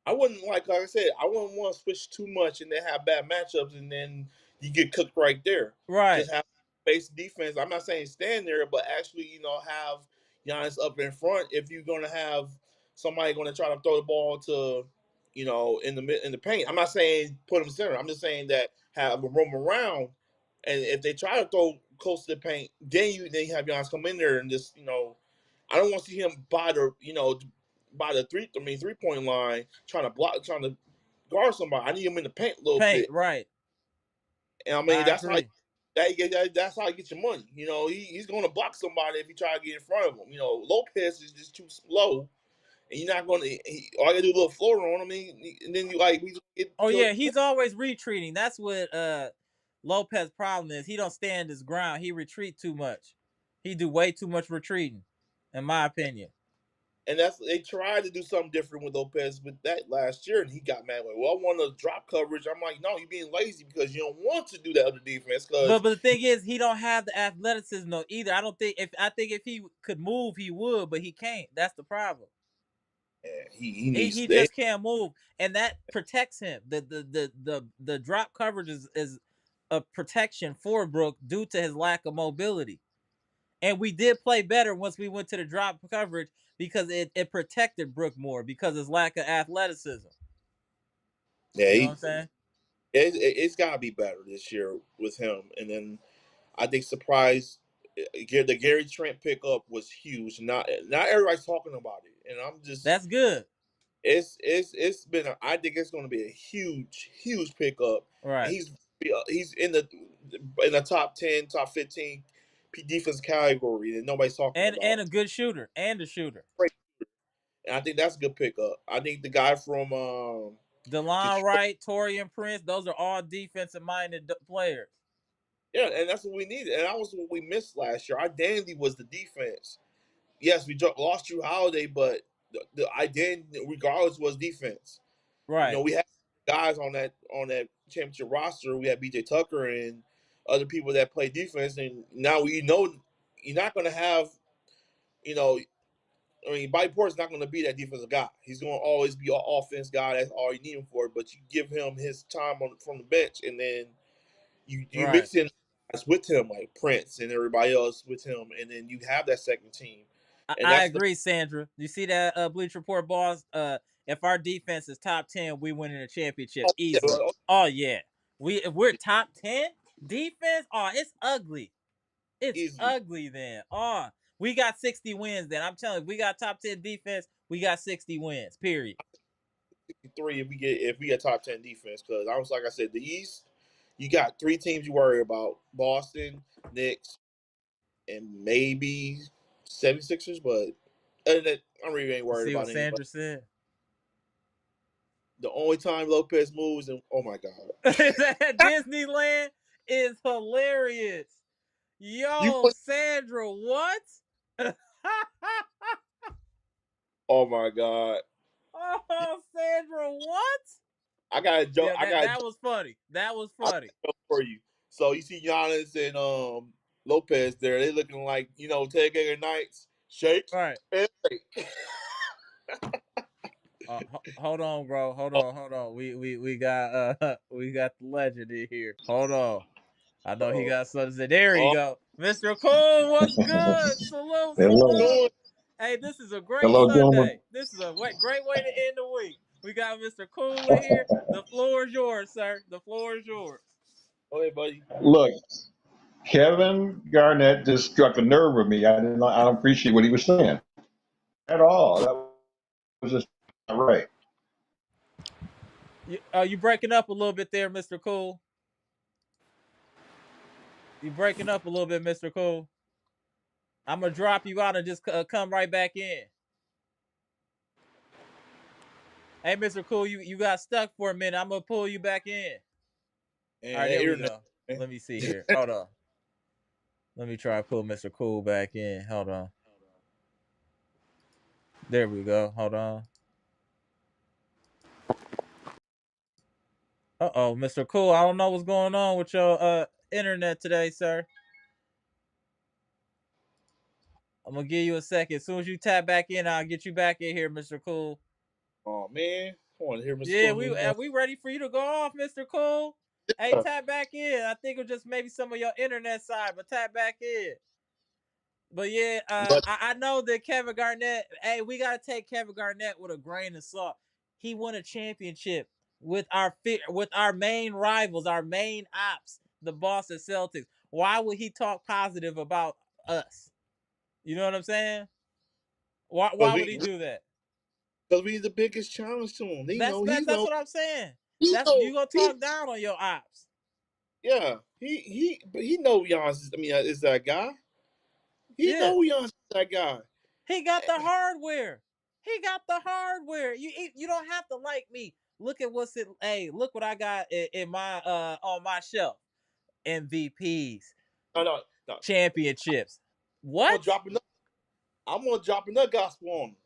[SPEAKER 2] I wouldn't like I said, I wouldn't want to switch too much and then have bad matchups and then you get cooked right there.
[SPEAKER 1] Right.
[SPEAKER 2] Just have base defense. I'm not saying stand there, but actually, have Giannis up in front if you're gonna have somebody gonna try to throw the ball to, in the paint. I'm not saying put him center. I'm just saying that have a roam around, and if they try to throw close to the paint, then you have Giannis come in there and just I don't want to see him by the 3 point line trying to block, trying to guard somebody. I need him in the paint a little
[SPEAKER 1] Paint.
[SPEAKER 2] bit.
[SPEAKER 1] Right.
[SPEAKER 2] And I mean
[SPEAKER 1] I
[SPEAKER 2] that's how
[SPEAKER 1] agree.
[SPEAKER 2] that's how you get your money. He's going to block somebody if you try to get in front of him. Lopez is just too slow, and you're not going to. All you do a little floater on him, and then we get
[SPEAKER 1] Oh
[SPEAKER 2] to
[SPEAKER 1] yeah, he's always retreating. That's what Lopez' problem is. He don't stand his ground. He retreat too much. He do way too much retreating, in my opinion.
[SPEAKER 2] and they tried to do something different with Lopez with that last year, and he got mad. Like, well, I want to drop coverage. I'm like, no, you're being lazy because you don't want to do that other defense
[SPEAKER 1] But
[SPEAKER 2] because
[SPEAKER 1] but the thing is, he don't have the athleticism though either. I think if he could move, he would, but he can't. That's the problem.
[SPEAKER 2] he
[SPEAKER 1] He
[SPEAKER 2] needs
[SPEAKER 1] he
[SPEAKER 2] they
[SPEAKER 1] just can't move, and that protects him. The drop coverage is a protection for Brook due to his lack of mobility. And we did play better once we went to the drop coverage because it protected Brook more because of his lack of athleticism.
[SPEAKER 2] yeah
[SPEAKER 1] You know what I'm saying?
[SPEAKER 2] it's got to be better this year with him. And then I think the Gary Trent pickup was huge. Not everybody's talking about it, and I'm just
[SPEAKER 1] That's good.
[SPEAKER 2] it's been I think it's going to be a huge pickup. And
[SPEAKER 1] Right.
[SPEAKER 2] he's in the top 10, top 15 defense category that nobody's talking
[SPEAKER 1] And
[SPEAKER 2] about.
[SPEAKER 1] a good shooter and a shooter.
[SPEAKER 2] And I think that's a good pickup. I think the guy from
[SPEAKER 1] DeLon
[SPEAKER 2] Detroit.
[SPEAKER 1] Wright, Torian Prince, those are all defensive minded players.
[SPEAKER 2] Yeah, and that's what we needed. And that was what we missed last year. Our identity was the defense. Yes, we lost Drew Holiday, but the identity, regardless, was defense.
[SPEAKER 1] Right.
[SPEAKER 2] We had guys on that championship roster. We had B.J. Tucker and other people that play defense, and now you're not going to have. You know, I mean, Bobby Porter's not going to be that defensive guy. He's going to always be an offense guy. That's all you need him for. But you give him his time from the bench, and then you
[SPEAKER 1] Right.
[SPEAKER 2] mix in guys with him like Prince and everybody else with him, and then you have that second team, and
[SPEAKER 1] I
[SPEAKER 2] that's the
[SPEAKER 1] agree, Sandra. You see that Bleach Report, boss? If our defense is top 10, we winning a championship
[SPEAKER 2] oh, yeah,
[SPEAKER 1] easily. Oh yeah. If we're top 10 defense, oh, it's ugly. It's
[SPEAKER 2] Easily
[SPEAKER 1] ugly then. Oh, we got 60 wins then. I'm telling you, we got top 10 defense, we got 60 wins. Period.
[SPEAKER 2] 3 if we get top 10 defense. Because I was like I said, the East, you got 3 teams you worry about: Boston, Knicks, and maybe 76ers. But other than that, I really ain't
[SPEAKER 1] You
[SPEAKER 2] worried
[SPEAKER 1] see what
[SPEAKER 2] about anybody.
[SPEAKER 1] Sandra said?
[SPEAKER 2] The only time Lopez moves, and oh my god,
[SPEAKER 1] Disneyland is hilarious.
[SPEAKER 2] you
[SPEAKER 1] Yo, Sandra, what?
[SPEAKER 2] oh my god,
[SPEAKER 1] Oh, Sandra, what?
[SPEAKER 2] I got a joke.
[SPEAKER 1] Yeah,
[SPEAKER 2] I got a
[SPEAKER 1] that was funny. That was
[SPEAKER 2] I got
[SPEAKER 1] funny.
[SPEAKER 2] a joke for you. So you see Giannis and Lopez there. They looking like Tailgater Knights. Shake
[SPEAKER 1] All right.
[SPEAKER 2] and bake.
[SPEAKER 1] Hold on, bro. Hold
[SPEAKER 2] Oh,
[SPEAKER 1] on, hold on. We got we got the legend in here. Hold on. I know he
[SPEAKER 2] oh,
[SPEAKER 1] got something to say. There you
[SPEAKER 2] oh,
[SPEAKER 1] go. Mr. Cole, what's good? Salute,
[SPEAKER 3] Hello,
[SPEAKER 1] salute.
[SPEAKER 2] doing
[SPEAKER 1] Hey, this is a great
[SPEAKER 3] hello,
[SPEAKER 1] Sunday.
[SPEAKER 3] gentlemen.
[SPEAKER 1] This is a great way to end the week. We got Mr. Cool in here. The floor is yours, sir. The floor is yours.
[SPEAKER 2] Hey, buddy.
[SPEAKER 3] Look, Kevin Garnett just struck a nerve with me. I don't appreciate what he was saying at all. That was just not right.
[SPEAKER 1] You breaking up a little bit there, Mr. Cool. You breaking up a little bit, Mr. Cool. I'm gonna drop you out and just come right back in. Hey, Mr. Cool, you got stuck for a minute. I'm gonna pull you back in. All
[SPEAKER 2] And
[SPEAKER 1] right,
[SPEAKER 2] that
[SPEAKER 1] there we
[SPEAKER 2] internet,
[SPEAKER 1] go.
[SPEAKER 2] man.
[SPEAKER 1] Let me see here. Hold on. Let me try to pull Mr. Cool back in. Hold on. There we go. Hold on. Uh-oh, Mr. Cool. I don't know what's going on with your internet today, sir. I'm gonna give you a second. As soon as you tap back in, I'll get you back in here, Mr. Cool.
[SPEAKER 2] Oh man, I want to hear Mr.
[SPEAKER 1] Yeah,
[SPEAKER 2] Coleman.
[SPEAKER 1] we ready for you to go off, Mr. Cool. Hey, tap back in. I think it was just maybe some of your internet side, but tap back in. But yeah,
[SPEAKER 2] But
[SPEAKER 1] I know that Kevin Garnett. Hey, we gotta take Kevin Garnett with a grain of salt. He won a championship with our main rivals, our main ops, the Boston Celtics. Why would he talk positive about us? You know what I'm saying?
[SPEAKER 2] because
[SPEAKER 1] Why would he do that?
[SPEAKER 2] we the biggest challenge to him. He know.
[SPEAKER 1] That's what I'm saying.
[SPEAKER 2] He
[SPEAKER 1] That's
[SPEAKER 2] know.
[SPEAKER 1] you gonna
[SPEAKER 2] He
[SPEAKER 1] talk down on your ops.
[SPEAKER 2] yeah. But he know Giannis. Is that guy. He
[SPEAKER 1] Yeah,
[SPEAKER 2] know Giannis is that guy.
[SPEAKER 1] he got the hardware. He got the hardware. You don't have to like me. Look at what's it. Hey, look what I got in my on my shelf. MVPs,
[SPEAKER 2] No, no, no.
[SPEAKER 1] championships.
[SPEAKER 2] I'm
[SPEAKER 1] What?
[SPEAKER 2] gonna drop another. I'm gonna drop another gospel on him.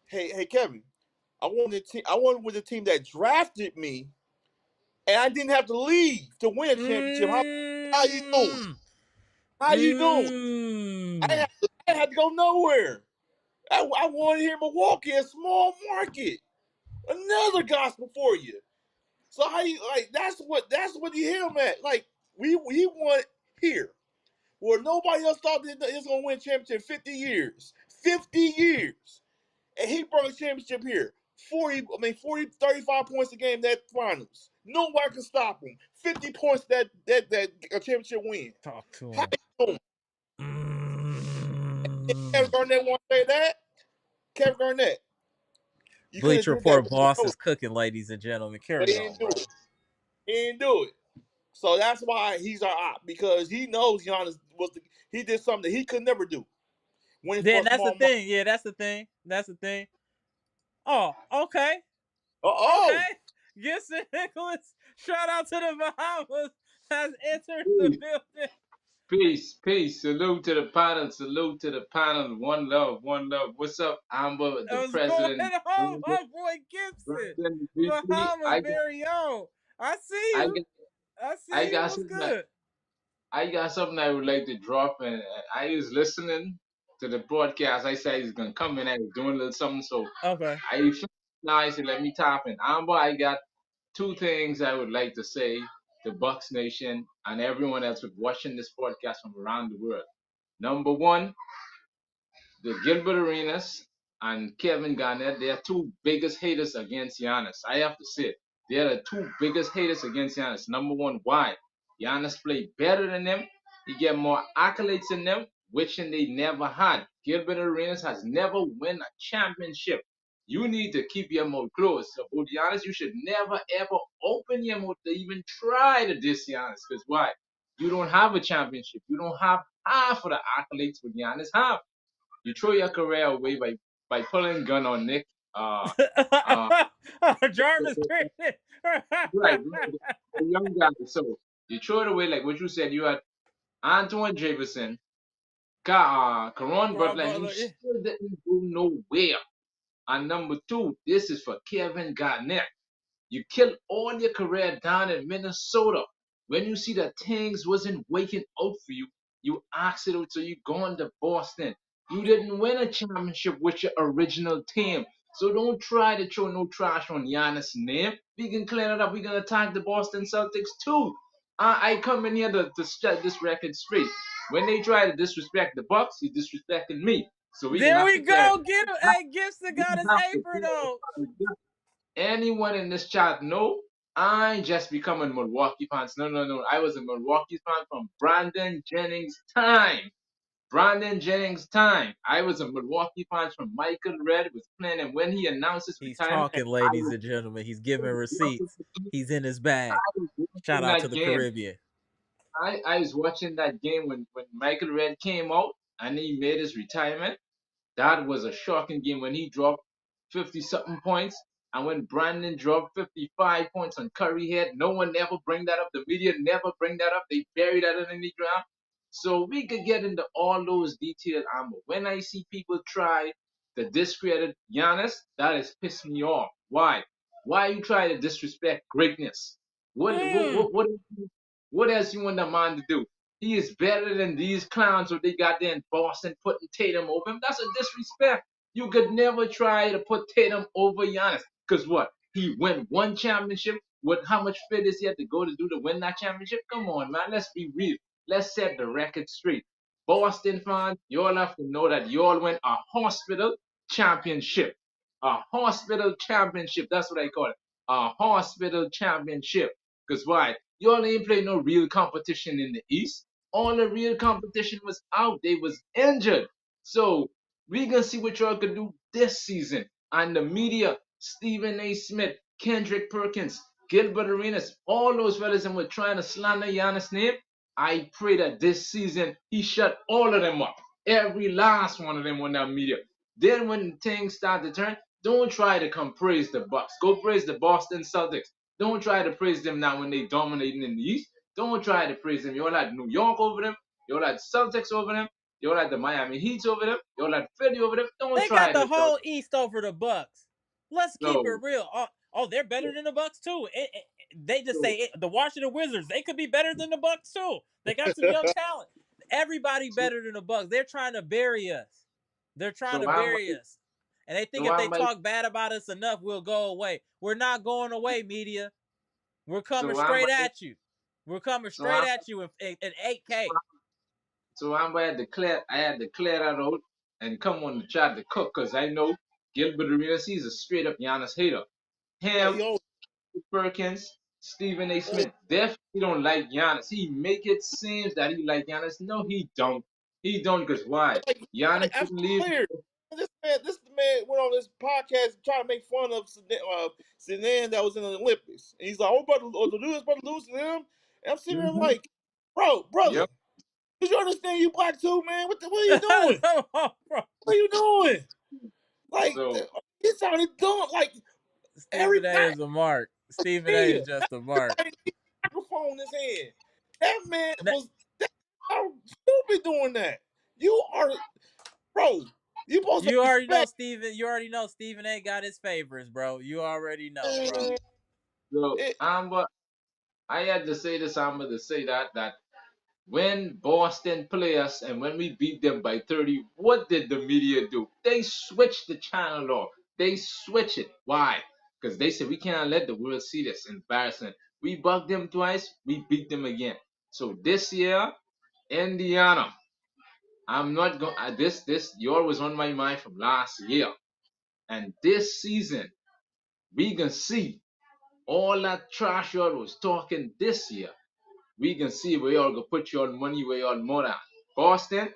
[SPEAKER 2] Hey, Kevin. I wanted with a team that drafted me, and I didn't have to leave to win a championship. How you doing?
[SPEAKER 1] Mmm.
[SPEAKER 2] How you doing?
[SPEAKER 1] Mmm.
[SPEAKER 2] I had to go nowhere. I wanted here in Milwaukee, a small market. Another gospel for you. So how you like? That's what you hear him at. Like we want here where nobody else thought that it's gonna win a championship in 50 years. 50 years. And he brought a championship here. 35 points a game that finals. Nobody can stop him. 50 points that a championship win.
[SPEAKER 1] Talk to
[SPEAKER 2] How
[SPEAKER 1] him.
[SPEAKER 2] you doing? Kevin
[SPEAKER 1] Mmm.
[SPEAKER 2] Garnett want to say that? Kevin Garnett, you could have
[SPEAKER 1] Bleacher
[SPEAKER 2] did that
[SPEAKER 1] Report
[SPEAKER 2] with
[SPEAKER 1] boss
[SPEAKER 2] the
[SPEAKER 1] is cooking, ladies and gentlemen.
[SPEAKER 2] but
[SPEAKER 1] Carry
[SPEAKER 2] he
[SPEAKER 1] on,
[SPEAKER 2] didn't do
[SPEAKER 1] bro.
[SPEAKER 2] it. He didn't do it. So that's why he's our op because he knows Giannis he did something that he could never do. Win for
[SPEAKER 1] Then
[SPEAKER 2] a
[SPEAKER 1] that's the
[SPEAKER 2] small market.
[SPEAKER 1] thing. Yeah, that's the thing. That's the thing. Oh, okay.
[SPEAKER 2] Oh,
[SPEAKER 1] Okay. Gibson Nicholas, shout out to the Bahamas, has entered the
[SPEAKER 4] Peace,
[SPEAKER 1] building.
[SPEAKER 4] peace, peace. Salute to the panel. Salute to the panel. One love, one love. What's up, Amber, the
[SPEAKER 1] What's going
[SPEAKER 4] president?
[SPEAKER 1] on, my boy Gibson?
[SPEAKER 4] Brandon, VP.
[SPEAKER 1] Bahamas, very own. I see
[SPEAKER 4] I
[SPEAKER 1] you.
[SPEAKER 4] got,
[SPEAKER 1] I
[SPEAKER 4] I
[SPEAKER 1] see you.
[SPEAKER 4] got
[SPEAKER 1] What's
[SPEAKER 4] something.
[SPEAKER 1] good?
[SPEAKER 4] I got something I would like to drop, and I was listening to the broadcast. I said he's gonna come in. I was doing a little something, so
[SPEAKER 1] Okay.
[SPEAKER 4] I feel nice and let me tap in. Amber, I got two things I would like to say to Bucks Nation and everyone else who's watching this podcast from around the world. Number one, the Gilbert Arenas and Kevin Garnett, they are two biggest haters against Giannis. I have to say it. They're the two biggest haters against Giannis. Number one, why? Giannis played better than them. He get more accolades than them, which they never had. Gilbert Arenas has never won a championship. You need to keep your mouth closed. So, to be honest, you should never ever open your mouth to even try to diss Giannis. Because why? You don't have a championship. You don't have half of the accolades what Giannis have. You throw your career away by pulling gun on Nick. Uh,
[SPEAKER 1] Jarvis crazy.
[SPEAKER 4] right, the young guy. So you throw it away like what you said. You had Antoine Jameson, Caron
[SPEAKER 1] Ron
[SPEAKER 4] Butler, and he
[SPEAKER 1] Butler. Yeah.
[SPEAKER 4] still didn't go nowhere. And number two, this is for Kevin Garnett. You killed all your career down in Minnesota. When you see that things wasn't working out for you, you asked it out, so you gone to Boston. You didn't win a championship with your original team. So don't try to throw no trash on Giannis' name. We can clean it up. We can attack the Boston Celtics too. I come in here to set this record straight. When they try to disrespect the Bucks, he's disrespecting me. So we can
[SPEAKER 1] There
[SPEAKER 4] have
[SPEAKER 1] we
[SPEAKER 4] to clear.
[SPEAKER 1] go. Get him. Hey, Gibson
[SPEAKER 4] We
[SPEAKER 1] got
[SPEAKER 4] can
[SPEAKER 1] his
[SPEAKER 4] have to
[SPEAKER 1] apron on.
[SPEAKER 4] clear anyone in this chat know I ain't just becoming Milwaukee fans. No, no, no. I was a Milwaukee fan from Brandon Jennings' time. Brandon Jennings' time. I was a Milwaukee fan from Michael Redd was playing, and when he announced his
[SPEAKER 1] He's
[SPEAKER 4] retirement,
[SPEAKER 1] talking,
[SPEAKER 4] I
[SPEAKER 1] ladies
[SPEAKER 4] was
[SPEAKER 1] and gentlemen. He's giving receipts. He's in his bag. Shout
[SPEAKER 4] watching
[SPEAKER 1] out to
[SPEAKER 4] that
[SPEAKER 1] the
[SPEAKER 4] game.
[SPEAKER 1] Caribbean.
[SPEAKER 4] I was watching that game when Michael Redd came out and he made his retirement. That was a shocking game when he dropped 50 something points. And when Brandon dropped 55 points on Curry head, no one ever bring that up. The media never bring that up. They bury that in the ground. So we could get into all those details. When I see people try to discredit Giannis, that is pissed me off. Why? Why you try to disrespect greatness? What what
[SPEAKER 1] Mm.
[SPEAKER 4] what what, what else you want the man to do? He is better than these clowns what they got there in Boston putting Tatum over him. That's a disrespect. You could never try to put Tatum over Giannis. Because what? He won one championship. With how much fit is he had to go to do to win that championship? Come on, man. Let's be real. Let's set the record straight. Boston fans, you all have to know that you all win a hospital championship. A hospital championship. That's what I call it. A hospital championship. Because why? You all ain't play no real competition in the East. All the real competition was out. They was injured. So we gonna see what y'all could do this season. And the media, Stephen A. Smith, Kendrick Perkins, Gilbert Arenas, all those fellas and were trying to slander Giannis' name. I pray that this season he shut all of them up. Every last one of them on that media. Then when things start to turn, don't try to come praise the Bucks. Go praise the Boston Celtics. Don't try to praise them now when they dominating in the East. Don't try to praise them. You all had New York over them. You all had Celtics over them. You all had the Miami Heat over them. You all had Philly over them. Don't
[SPEAKER 1] They
[SPEAKER 4] try
[SPEAKER 1] got the
[SPEAKER 4] to dog.
[SPEAKER 1] whole East over the Bucks. Let's keep
[SPEAKER 4] So,
[SPEAKER 1] it real. Oh, they're better than the Bucks too. They just
[SPEAKER 4] so,
[SPEAKER 1] say the Washington Wizards. They could be better than the Bucks too. They got some young talent. Everybody
[SPEAKER 4] so,
[SPEAKER 1] better than the Bucks. They're trying to bury us. They're trying
[SPEAKER 4] so
[SPEAKER 1] to
[SPEAKER 4] I'm,
[SPEAKER 1] bury us. And they think
[SPEAKER 4] so
[SPEAKER 1] if they
[SPEAKER 4] I'm,
[SPEAKER 1] talk bad about us enough, we'll go away. We're not going away, media. We're coming
[SPEAKER 4] so I'm,
[SPEAKER 1] straight at you. We're coming
[SPEAKER 4] so
[SPEAKER 1] straight
[SPEAKER 4] I'm,
[SPEAKER 1] at you in 8K.
[SPEAKER 4] so I'm I had to clear that out and come on to try to cook because I know Gilbert Arenas, he's a straight up Giannis hater.
[SPEAKER 2] Yeah,
[SPEAKER 4] Him,
[SPEAKER 2] yo,
[SPEAKER 4] Perkins, Stephen A. Smith definitely don't like Giannis. He make it seems that he like Giannis. No, he don't. He don't because why?
[SPEAKER 2] like,
[SPEAKER 4] Giannis
[SPEAKER 2] like after
[SPEAKER 4] didn't leave.
[SPEAKER 2] clear. This man went on this podcast trying to make fun of Sedan that was in the Olympics, and he's like, "Oh, brother, oh, the dude's about to lose to him." And I'm sitting there
[SPEAKER 4] Mhm.
[SPEAKER 2] like, brother,
[SPEAKER 4] Yep.
[SPEAKER 2] did you understand you black too, man? What are you doing? What are you doing? Like,
[SPEAKER 4] So
[SPEAKER 2] it sounded dumb. Like
[SPEAKER 1] Stephen A
[SPEAKER 2] everybody
[SPEAKER 1] is a mark. Stephen A
[SPEAKER 2] here,
[SPEAKER 1] is just a mark.
[SPEAKER 2] everybody need a microphone in his hand. That man
[SPEAKER 1] Now,
[SPEAKER 2] was how stupid doing that. You are, bro. You supposed to
[SPEAKER 1] you already know
[SPEAKER 2] respect.
[SPEAKER 1] Stephen. You already know Stephen A got his favors, bro. You already know, bro.
[SPEAKER 2] Man,
[SPEAKER 4] so
[SPEAKER 2] it,
[SPEAKER 4] Amber, I had to say this, Amber, to say that when Boston play us and when we beat them by 30, what did the media do? They switched the channel off. They switch it. Why? Because they said we cannot let the world see this embarrassment. We bugged them twice, we beat them again. So this year, Indiana, I'm not going. This your was on my mind from last year, and this season we can see All that trash y'all was talking this year, we can see where y'all gonna put your money where y'all more at. Boston,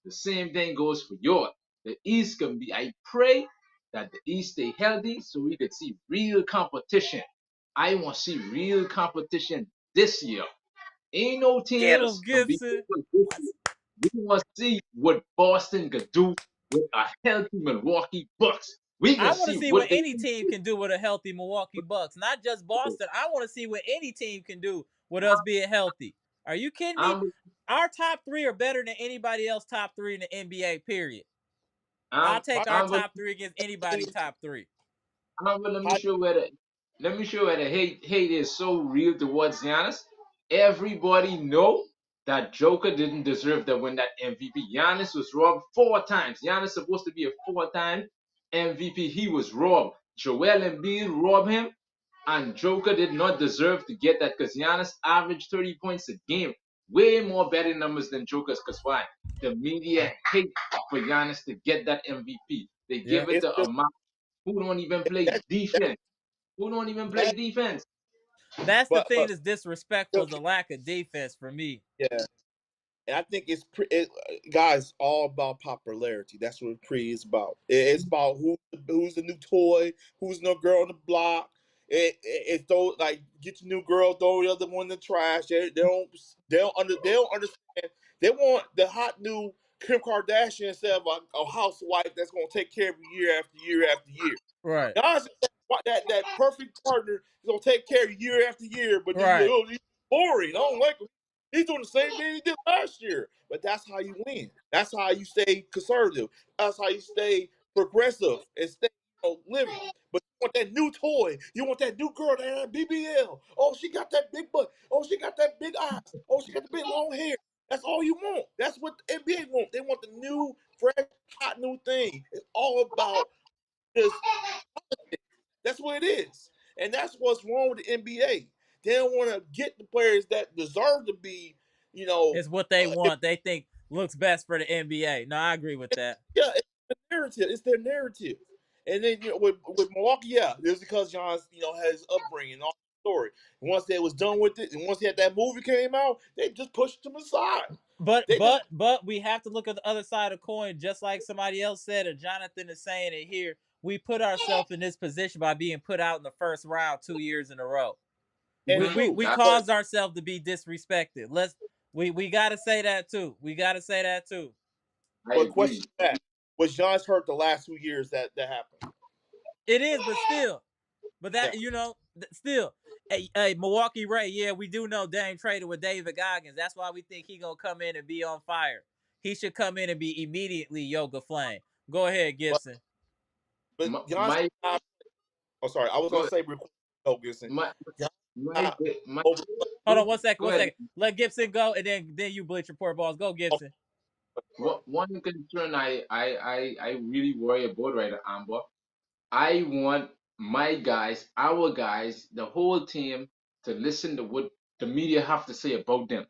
[SPEAKER 4] the same thing goes for y'all. The East can be. I pray that the East stay healthy so we can see real competition. I want to see real competition this year. Ain't no
[SPEAKER 1] Get him,
[SPEAKER 4] teams can beat
[SPEAKER 1] Gibson.
[SPEAKER 4] us this year. We want to see what Boston could do with a healthy Milwaukee Bucks. We can
[SPEAKER 1] I want to
[SPEAKER 4] see
[SPEAKER 1] see
[SPEAKER 4] what
[SPEAKER 1] what
[SPEAKER 4] they
[SPEAKER 1] any
[SPEAKER 4] can
[SPEAKER 1] team can do with a healthy Milwaukee Bucks, not just
[SPEAKER 4] do.
[SPEAKER 1] Boston. I want to see what any team can do with us being healthy. Are you kidding me?
[SPEAKER 4] I'm,
[SPEAKER 1] Our top three are better than anybody else top three in the NBA, period. I'll
[SPEAKER 4] I'm,
[SPEAKER 1] take our
[SPEAKER 4] I'm,
[SPEAKER 1] top three against anybody top three.
[SPEAKER 4] let me
[SPEAKER 2] How,
[SPEAKER 4] show where the hate is so real towards Giannis. Everybody know that Joker didn't deserve to win that MVP. Giannis was robbed 4 times. Giannis supposed to be a 4-time MVP. He was robbed. Joel Embiid robbed him, and Joker did not deserve to get that because Giannis averaged 30 points a game. Way more betting numbers than Joker's. Because why? The media hate for Giannis to get that MVP. They
[SPEAKER 1] Yeah.
[SPEAKER 4] give it
[SPEAKER 2] it's
[SPEAKER 4] to
[SPEAKER 2] just
[SPEAKER 4] Amar, who don't even play
[SPEAKER 2] that
[SPEAKER 4] defense. Who don't even play
[SPEAKER 2] that.
[SPEAKER 4] defense.
[SPEAKER 1] That's the thing
[SPEAKER 2] But
[SPEAKER 1] that's disrespectful is the lack of defense for me.
[SPEAKER 2] yeah. And I think guys, all about popularity. That's what pre is about. It's about who's the new toy, who's the new girl on the block. It's throw like get your new girl, throw the other one in the trash. They don't understand. They want the hot new Kim Kardashian instead of a housewife that's gonna take care of you year after year after year.
[SPEAKER 1] Right.
[SPEAKER 2] Giannis is that perfect partner is gonna take care of you year after year, but then
[SPEAKER 1] Right.
[SPEAKER 2] he's boring. I don't like him. He's doing the same thing he did last year. But that's how you win. That's how you stay conservative. That's how you stay progressive and stay living. But you want that new toy. You want that new girl that had BBL. Oh, she got that big butt. Oh, she got that big eyes. Oh, she got the big long hair. That's all you want. That's what the NBA want. They want the new, fresh, hot new thing. It's all about just that's what it is. And that's what's wrong with the NBA. They don't want to get the players that deserve to be, you know,
[SPEAKER 1] It's what they
[SPEAKER 2] if,
[SPEAKER 1] want. They think looks best for the NBA. No, I agree with that.
[SPEAKER 2] yeah, it's the narrative. It's their narrative. And then with Milwaukee, yeah, it's because John's had his upbringing and all the story. And once they was done with it, and once that movie came out, they just pushed him aside.
[SPEAKER 1] But
[SPEAKER 2] They just
[SPEAKER 1] but but we have to look at the other side of the coin, just like somebody else said, or Jonathan is saying it here. We put ourselves in this position by being put out in the first round 2 years in a row.
[SPEAKER 2] and
[SPEAKER 1] We
[SPEAKER 4] Mm-hmm.
[SPEAKER 1] we,
[SPEAKER 2] true.
[SPEAKER 1] we
[SPEAKER 4] That,
[SPEAKER 2] But
[SPEAKER 1] caused ourselves to be disrespected. We gotta say that too. We gotta say that too.
[SPEAKER 4] I
[SPEAKER 2] but
[SPEAKER 4] agree.
[SPEAKER 2] question that was John's hurt the last 2 years that happened?
[SPEAKER 1] It is, but still. But
[SPEAKER 2] Yeah.
[SPEAKER 1] that still, hey, Milwaukee Ray, yeah, we do know Dame traded with David Goggins. That's why we think he gonna come in and be on fire. He should come in and be immediately Yoga Flame. Go ahead,
[SPEAKER 2] But
[SPEAKER 1] Gibson.
[SPEAKER 2] but
[SPEAKER 4] My,
[SPEAKER 2] John's
[SPEAKER 4] my,
[SPEAKER 2] not. Oh, sorry. I was gonna
[SPEAKER 4] go,
[SPEAKER 2] say real quick. Oh, Gibson.
[SPEAKER 4] my,
[SPEAKER 2] John's
[SPEAKER 4] my,
[SPEAKER 2] not
[SPEAKER 4] my,
[SPEAKER 2] over.
[SPEAKER 1] Hold on, 1 second,
[SPEAKER 4] go
[SPEAKER 1] one
[SPEAKER 4] ahead.
[SPEAKER 1] second. Let Gibson go, and then you bleach report balls. Go,
[SPEAKER 2] Oh,
[SPEAKER 1] Gibson.
[SPEAKER 2] right.
[SPEAKER 4] One concern I really worry about right now, Amber. I want my guys, our guys, the whole team to listen to what the media have to say about them.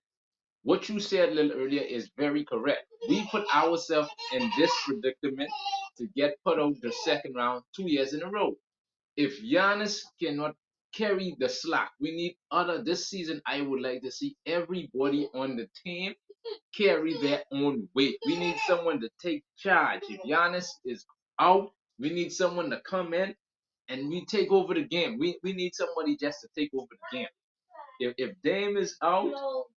[SPEAKER 4] What you said a little earlier is very correct. We put ourselves in this predicament to get put out the second round 2 years in a row. If Giannis cannot carry the slack, we need other this season. I would like to see everybody on the team carry their own weight. We need someone to take charge. If Giannis is out, we need someone to come in and we take over the game. We need somebody just to take over the game. If Dame is out,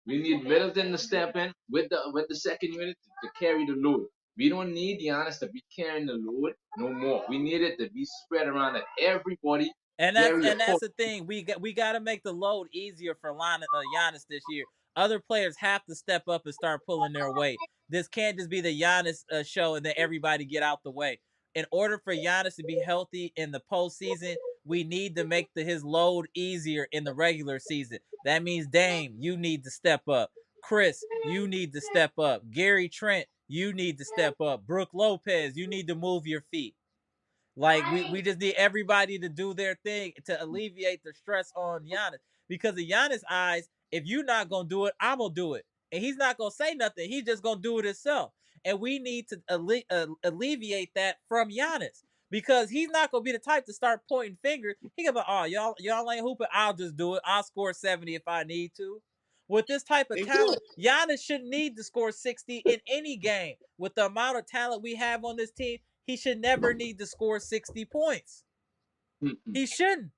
[SPEAKER 4] we need Middleton to step in with the second unit to carry the load. We don't need Giannis to be carrying the load no more. We need it to be spread around that everybody
[SPEAKER 1] And that's
[SPEAKER 4] carry a
[SPEAKER 1] and that's
[SPEAKER 4] part.
[SPEAKER 1] the thing. We got to make the load easier for Giannis this year. Other players have to step up and start pulling their weight. This can't just be the Giannis show and then everybody get out the way. In order for Giannis to be healthy in the postseason, we need to make his load easier in the regular season. That means Dame, you need to step up. Khris, you need to step up. Gary Trent, you need to step up. Brooke Lopez, you need to move your feet. Like we just need everybody to do their thing to alleviate the stress on Giannis. Because in Giannis' eyes, if you're not gonna do it, I'm gonna do it. And he's not gonna say nothing. He's just gonna do it himself. And we need to alleviate that from Giannis. because he's not gonna be the type to start pointing fingers. He gonna be, oh, y'all ain't hooping. I'll just do it. I'll score 70 if I need to. With this type of
[SPEAKER 2] He did.
[SPEAKER 1] talent, Giannis shouldn't need to score 60 in any game. With the amount of talent we have on this team, he should never need to score 60 points.
[SPEAKER 4] Mm-mm.
[SPEAKER 1] He shouldn't.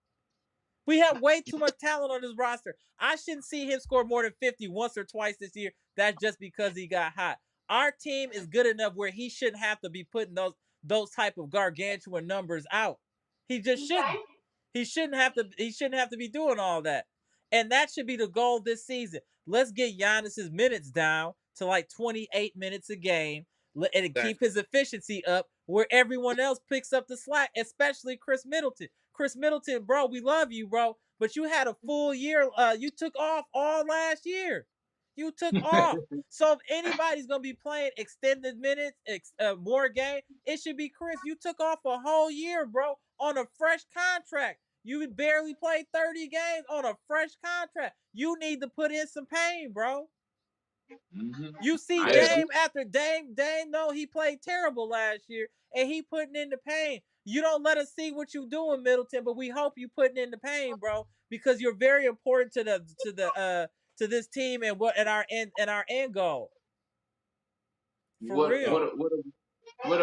[SPEAKER 1] We have way too much talent on this roster. I shouldn't see him score more than 50 once or twice this year. That's just because he got hot. Our team is good enough where he shouldn't have to be putting those type of gargantuan numbers out. He just shouldn't. He shouldn't have to be doing all that. And that should be the goal this season. Let's get Giannis's minutes down to like 28 minutes a game and keep
[SPEAKER 2] Exactly.
[SPEAKER 1] his efficiency up where everyone else picks up the slack, especially Khris Middleton. Khris Middleton, bro, we love you, bro, but you had a full year. You took off all last year. You took off. So if anybody's gonna be playing extended minutes, more game, it should be Khris. You took off a whole year, bro, on a fresh contract. You barely played 30 games on a fresh contract. You need to put in some pain, bro.
[SPEAKER 4] Mm-hmm.
[SPEAKER 1] You see
[SPEAKER 4] I
[SPEAKER 2] Yeah.
[SPEAKER 1] Dame
[SPEAKER 4] agree.
[SPEAKER 1] after Dame. Dame, no, he played terrible last year, and he putting in the pain. You don't let us see what you doing, Middleton, but we hope you putting in the pain, bro, because you're very important to this team and our end goal. For
[SPEAKER 4] What
[SPEAKER 2] No.
[SPEAKER 1] real.
[SPEAKER 4] what what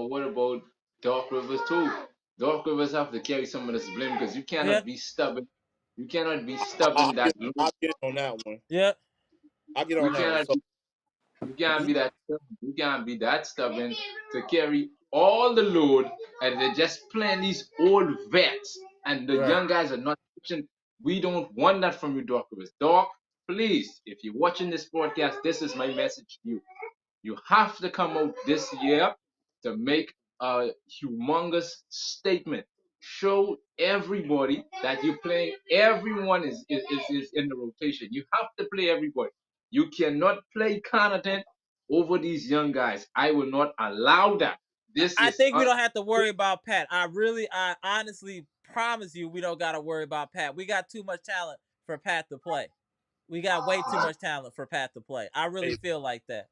[SPEAKER 4] what about Doc Rivers too? Doc Rivers have to carry some of this blame because you
[SPEAKER 1] Yeah,
[SPEAKER 4] cannot be stubborn. You cannot be
[SPEAKER 2] I
[SPEAKER 4] stubborn that low.
[SPEAKER 2] I get on that one.
[SPEAKER 1] yeah.
[SPEAKER 2] I get
[SPEAKER 4] You
[SPEAKER 2] on that one.
[SPEAKER 4] cannot
[SPEAKER 2] So
[SPEAKER 4] be you can't
[SPEAKER 2] he
[SPEAKER 4] be that stubborn. You can't be that stubborn to carry all the load and they're just playing these old vets and the
[SPEAKER 2] right.
[SPEAKER 4] young guys are not pushing. We don't want that from you, Doc Rivers. Doc, please, if you're watching this podcast, this is my message to you. You have to come out this year to make a humongous statement. Show everybody that you're playing. Everyone is in the rotation. You have to play everybody. You cannot play Connaughton over these young guys. I will not allow that. This
[SPEAKER 1] I
[SPEAKER 4] is
[SPEAKER 1] think we don't have to worry about Pat. I honestly promise you, we don't got to worry about Pat. We got too much talent for Pat to play. We got way too much talent for Pat to play. I really
[SPEAKER 2] Hey,
[SPEAKER 1] feel like that.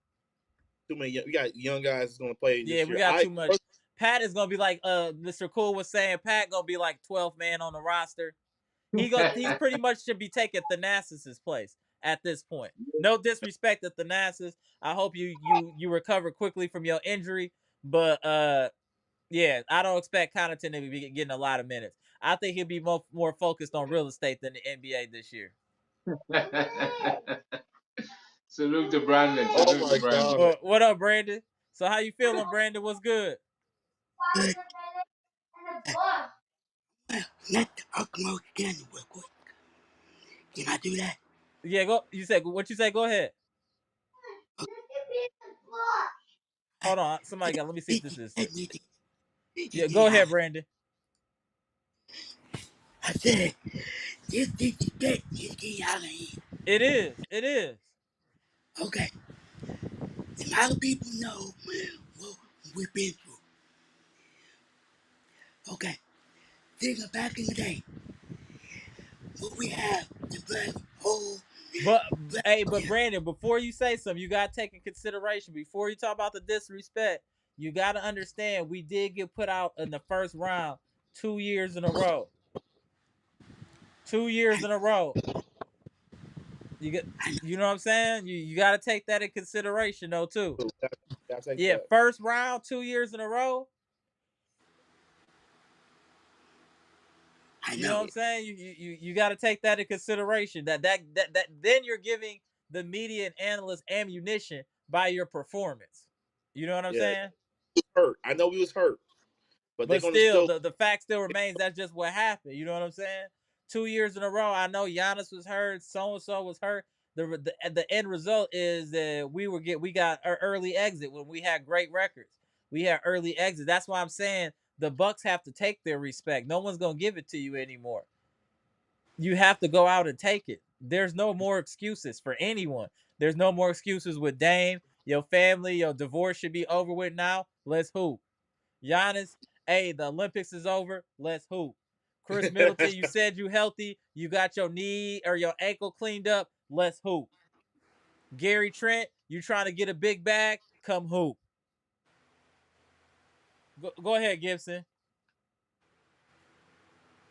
[SPEAKER 2] too many. We got young guys that's going to play
[SPEAKER 1] Yeah,
[SPEAKER 2] this
[SPEAKER 1] we
[SPEAKER 2] year.
[SPEAKER 1] got too much. Pat is gonna be like Mr. Cool was saying. Pat gonna be like 12th man on the roster. He's pretty much should be taking Thanasis' place at this point. No disrespect to Thanasis. I hope you recover quickly from your injury, but yeah, I don't expect Connaughton to be getting a lot of minutes. I think he'll be more focused on real estate than the NBA this year.
[SPEAKER 4] Salute to Brandon.
[SPEAKER 2] Oh
[SPEAKER 4] Salute to
[SPEAKER 2] my
[SPEAKER 4] Brandon.
[SPEAKER 2] God.
[SPEAKER 1] What up, Brandon? So how you feeling, Brandon? What's good?
[SPEAKER 5] Good. Let the Ukmo again real quick. Can I do that?
[SPEAKER 1] Yeah, go. You said what you say? Go ahead. Hold on, somebody got. Let me see if this is. Yeah, go ahead, Brandon.
[SPEAKER 5] I said, this thing you get out of here.
[SPEAKER 1] It is. It is.
[SPEAKER 5] Okay. A lot of people know what we've been through. Okay. Think of back in the day, what we have, the black whole
[SPEAKER 1] But
[SPEAKER 5] black
[SPEAKER 1] hey, but
[SPEAKER 5] yeah.
[SPEAKER 1] Brandon, before you say something, you gotta take in consideration. Before you talk about the disrespect, you gotta understand we did get put out in the first round 2 years in a row. 2 years
[SPEAKER 5] I,
[SPEAKER 1] in a row. You get,
[SPEAKER 5] I know.
[SPEAKER 1] you know what I'm saying? You gotta take that in consideration though too.
[SPEAKER 2] Gotta take
[SPEAKER 1] Yeah,
[SPEAKER 2] that.
[SPEAKER 1] first round, 2 years in a row.
[SPEAKER 5] I
[SPEAKER 1] You know
[SPEAKER 5] know.
[SPEAKER 1] what I'm saying? You got to take that in consideration. That then you're giving the media and analysts ammunition by your performance. You know what I'm
[SPEAKER 2] Yeah.
[SPEAKER 1] saying?
[SPEAKER 2] We was hurt. I know we was hurt, but they're
[SPEAKER 1] But
[SPEAKER 2] going to
[SPEAKER 1] still,
[SPEAKER 2] still.
[SPEAKER 1] the fact still remains that's just what happened. You know what I'm saying? 2 years in a row, I know Giannis was hurt, so and so was hurt. The end result is that we got an early exit when we had great records. We had early exit. That's why I'm saying the Bucks have to take their respect. No one's gonna give it to you anymore. You have to go out and take it. There's no more excuses for anyone. There's no more excuses with Dame. Your family, your divorce should be over with now. Let's hoop. Giannis, hey, the Olympics is over. Let's hoop. Khris Middleton, you said you healthy. You got your knee or your ankle cleaned up. Let's hoop. Gary Trent, you trying to get a big bag? Come hoop. Go ahead, Gibson.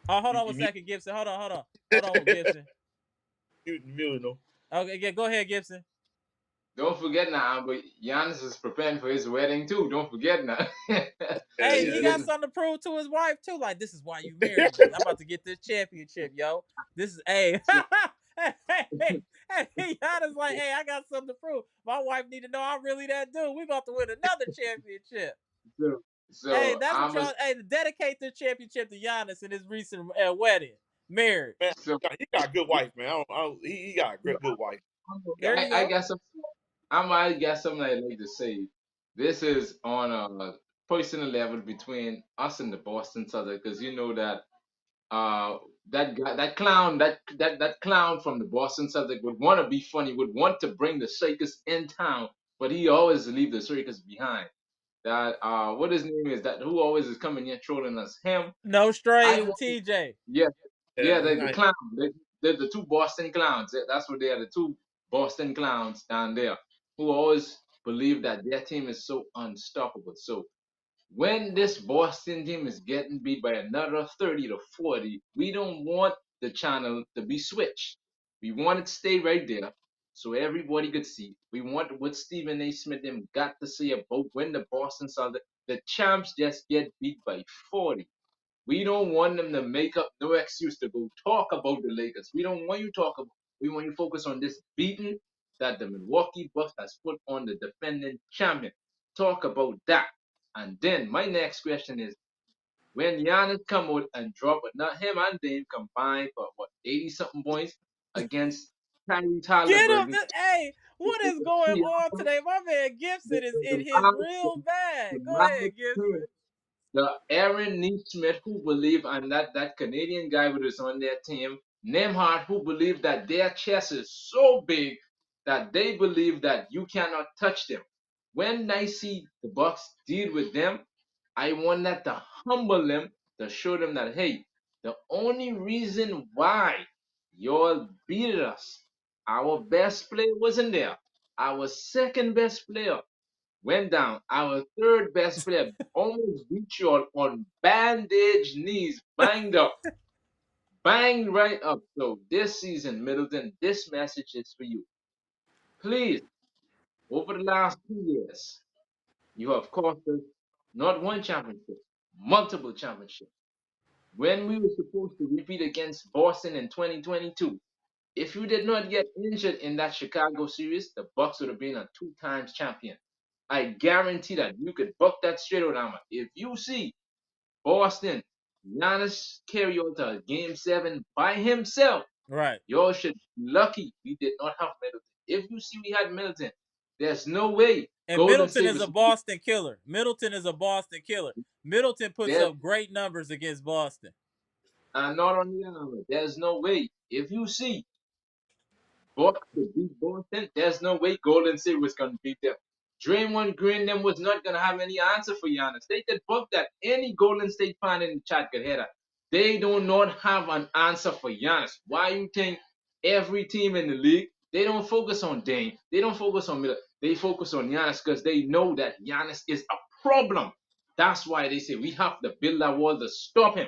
[SPEAKER 1] Oh, hold on one
[SPEAKER 2] You
[SPEAKER 1] second, Gibson. Hold on, Gibson.
[SPEAKER 2] muted him.
[SPEAKER 1] Okay, yeah, go ahead, Gibson.
[SPEAKER 4] Don't forget now, but Giannis is preparing for his wedding too. Don't forget now.
[SPEAKER 2] Yeah,
[SPEAKER 1] Hey,
[SPEAKER 2] yeah.
[SPEAKER 1] he
[SPEAKER 4] This
[SPEAKER 1] got
[SPEAKER 4] is
[SPEAKER 1] something to prove to his wife too. Like, this is why you married me. I'm about to get this championship, yo. This is hey.
[SPEAKER 4] so,
[SPEAKER 1] Hey, Giannis like, hey, I got something to prove. My wife need to know I'm really that dude. We about to win another championship.
[SPEAKER 4] so,
[SPEAKER 1] Hey,
[SPEAKER 4] so
[SPEAKER 1] that's what
[SPEAKER 4] I'm a,
[SPEAKER 1] y'all. Hey, to dedicate this championship to Giannis in his recent wedding, marriage.
[SPEAKER 2] Man,
[SPEAKER 4] so,
[SPEAKER 2] he got a good wife, man. He got a
[SPEAKER 4] so
[SPEAKER 2] good wife.
[SPEAKER 1] There you
[SPEAKER 4] I
[SPEAKER 1] go.
[SPEAKER 4] got some. I got something I'd like to say. This is on a personal level between us and the Boston Celtics, because you know that that guy, that clown from the Boston Celtics would want to be funny, would want to bring the circus in town, but he always leave the circus behind. That what his name is, that who always is coming here trolling us. Him.
[SPEAKER 1] No
[SPEAKER 4] I
[SPEAKER 1] strays and
[SPEAKER 4] want,
[SPEAKER 1] TJ.
[SPEAKER 4] yeah,
[SPEAKER 2] Yeah, he
[SPEAKER 4] the
[SPEAKER 2] not.
[SPEAKER 4] clown. They're the two Boston clowns. That's what they are, the two Boston clowns down there who always believe that their team is so unstoppable. So when this Boston team is getting beat by another 30-40, we don't want the channel to be switched. We want it to stay right there so everybody could see. We want what Stephen A. Smith them got to say about when the Boston Celtics, the champs just get beat by 40. We don't want them to make up no excuse to go talk about the Lakers. We don't want you to talk about. We want you to focus on this beating that the Milwaukee Bucks has put on the defending champion. Talk about that. And then my next question is, when Giannis come out and drop, but not him and Dame combined for what 80 something points against Tyrese
[SPEAKER 1] Get him.
[SPEAKER 4] Halliburton.
[SPEAKER 1] Hey, what is going on today? My man Gibson is in his real bag. Go ahead, Gibson.
[SPEAKER 4] The Aaron Neesmith who believe, and that Canadian guy who is on their team, Nemhard, who believe that their chest is so big that they believe that you cannot touch them. When I see the Bucks deal with them, I want that to humble them, to show them that hey, the only reason why y'all beat us, our best player wasn't there. Our second best player went down. Our third best player almost beat you on bandaged knees, banged up, banged right up. So this season, Middleton, this message is for you. Please, over the last 2 years, you have cost us not one championship, multiple championships. When we were supposed to repeat against Boston in 2022, if you did not get injured in that Chicago series, the Bucks would have been a two times champion. I guarantee that you could book that straight out, Amma. If you see Boston, Giannis carry out to game seven by himself,
[SPEAKER 1] Right.
[SPEAKER 4] y'all should be lucky we did not have Middleton. If you see we had Middleton, there's no way
[SPEAKER 1] And
[SPEAKER 4] Golden
[SPEAKER 1] Middleton
[SPEAKER 4] State
[SPEAKER 1] is
[SPEAKER 4] was
[SPEAKER 1] a Boston killer. Middleton is a Boston killer. Middleton puts
[SPEAKER 4] there.
[SPEAKER 1] up great numbers against Boston.
[SPEAKER 4] And not only that, Amma, there's no way. If you see Bucks to beat Boston, there's no way Golden State was gonna beat them. Draymond Green them was not gonna have any answer for Giannis. They could book that any Golden State fan in the chat could hear that. They do not have an answer for Giannis. Why you think every team in the league they don't focus on Dame, they don't focus on Miller, they focus on Giannis because they know that Giannis is a problem. That's why they say we have to build that wall to stop him.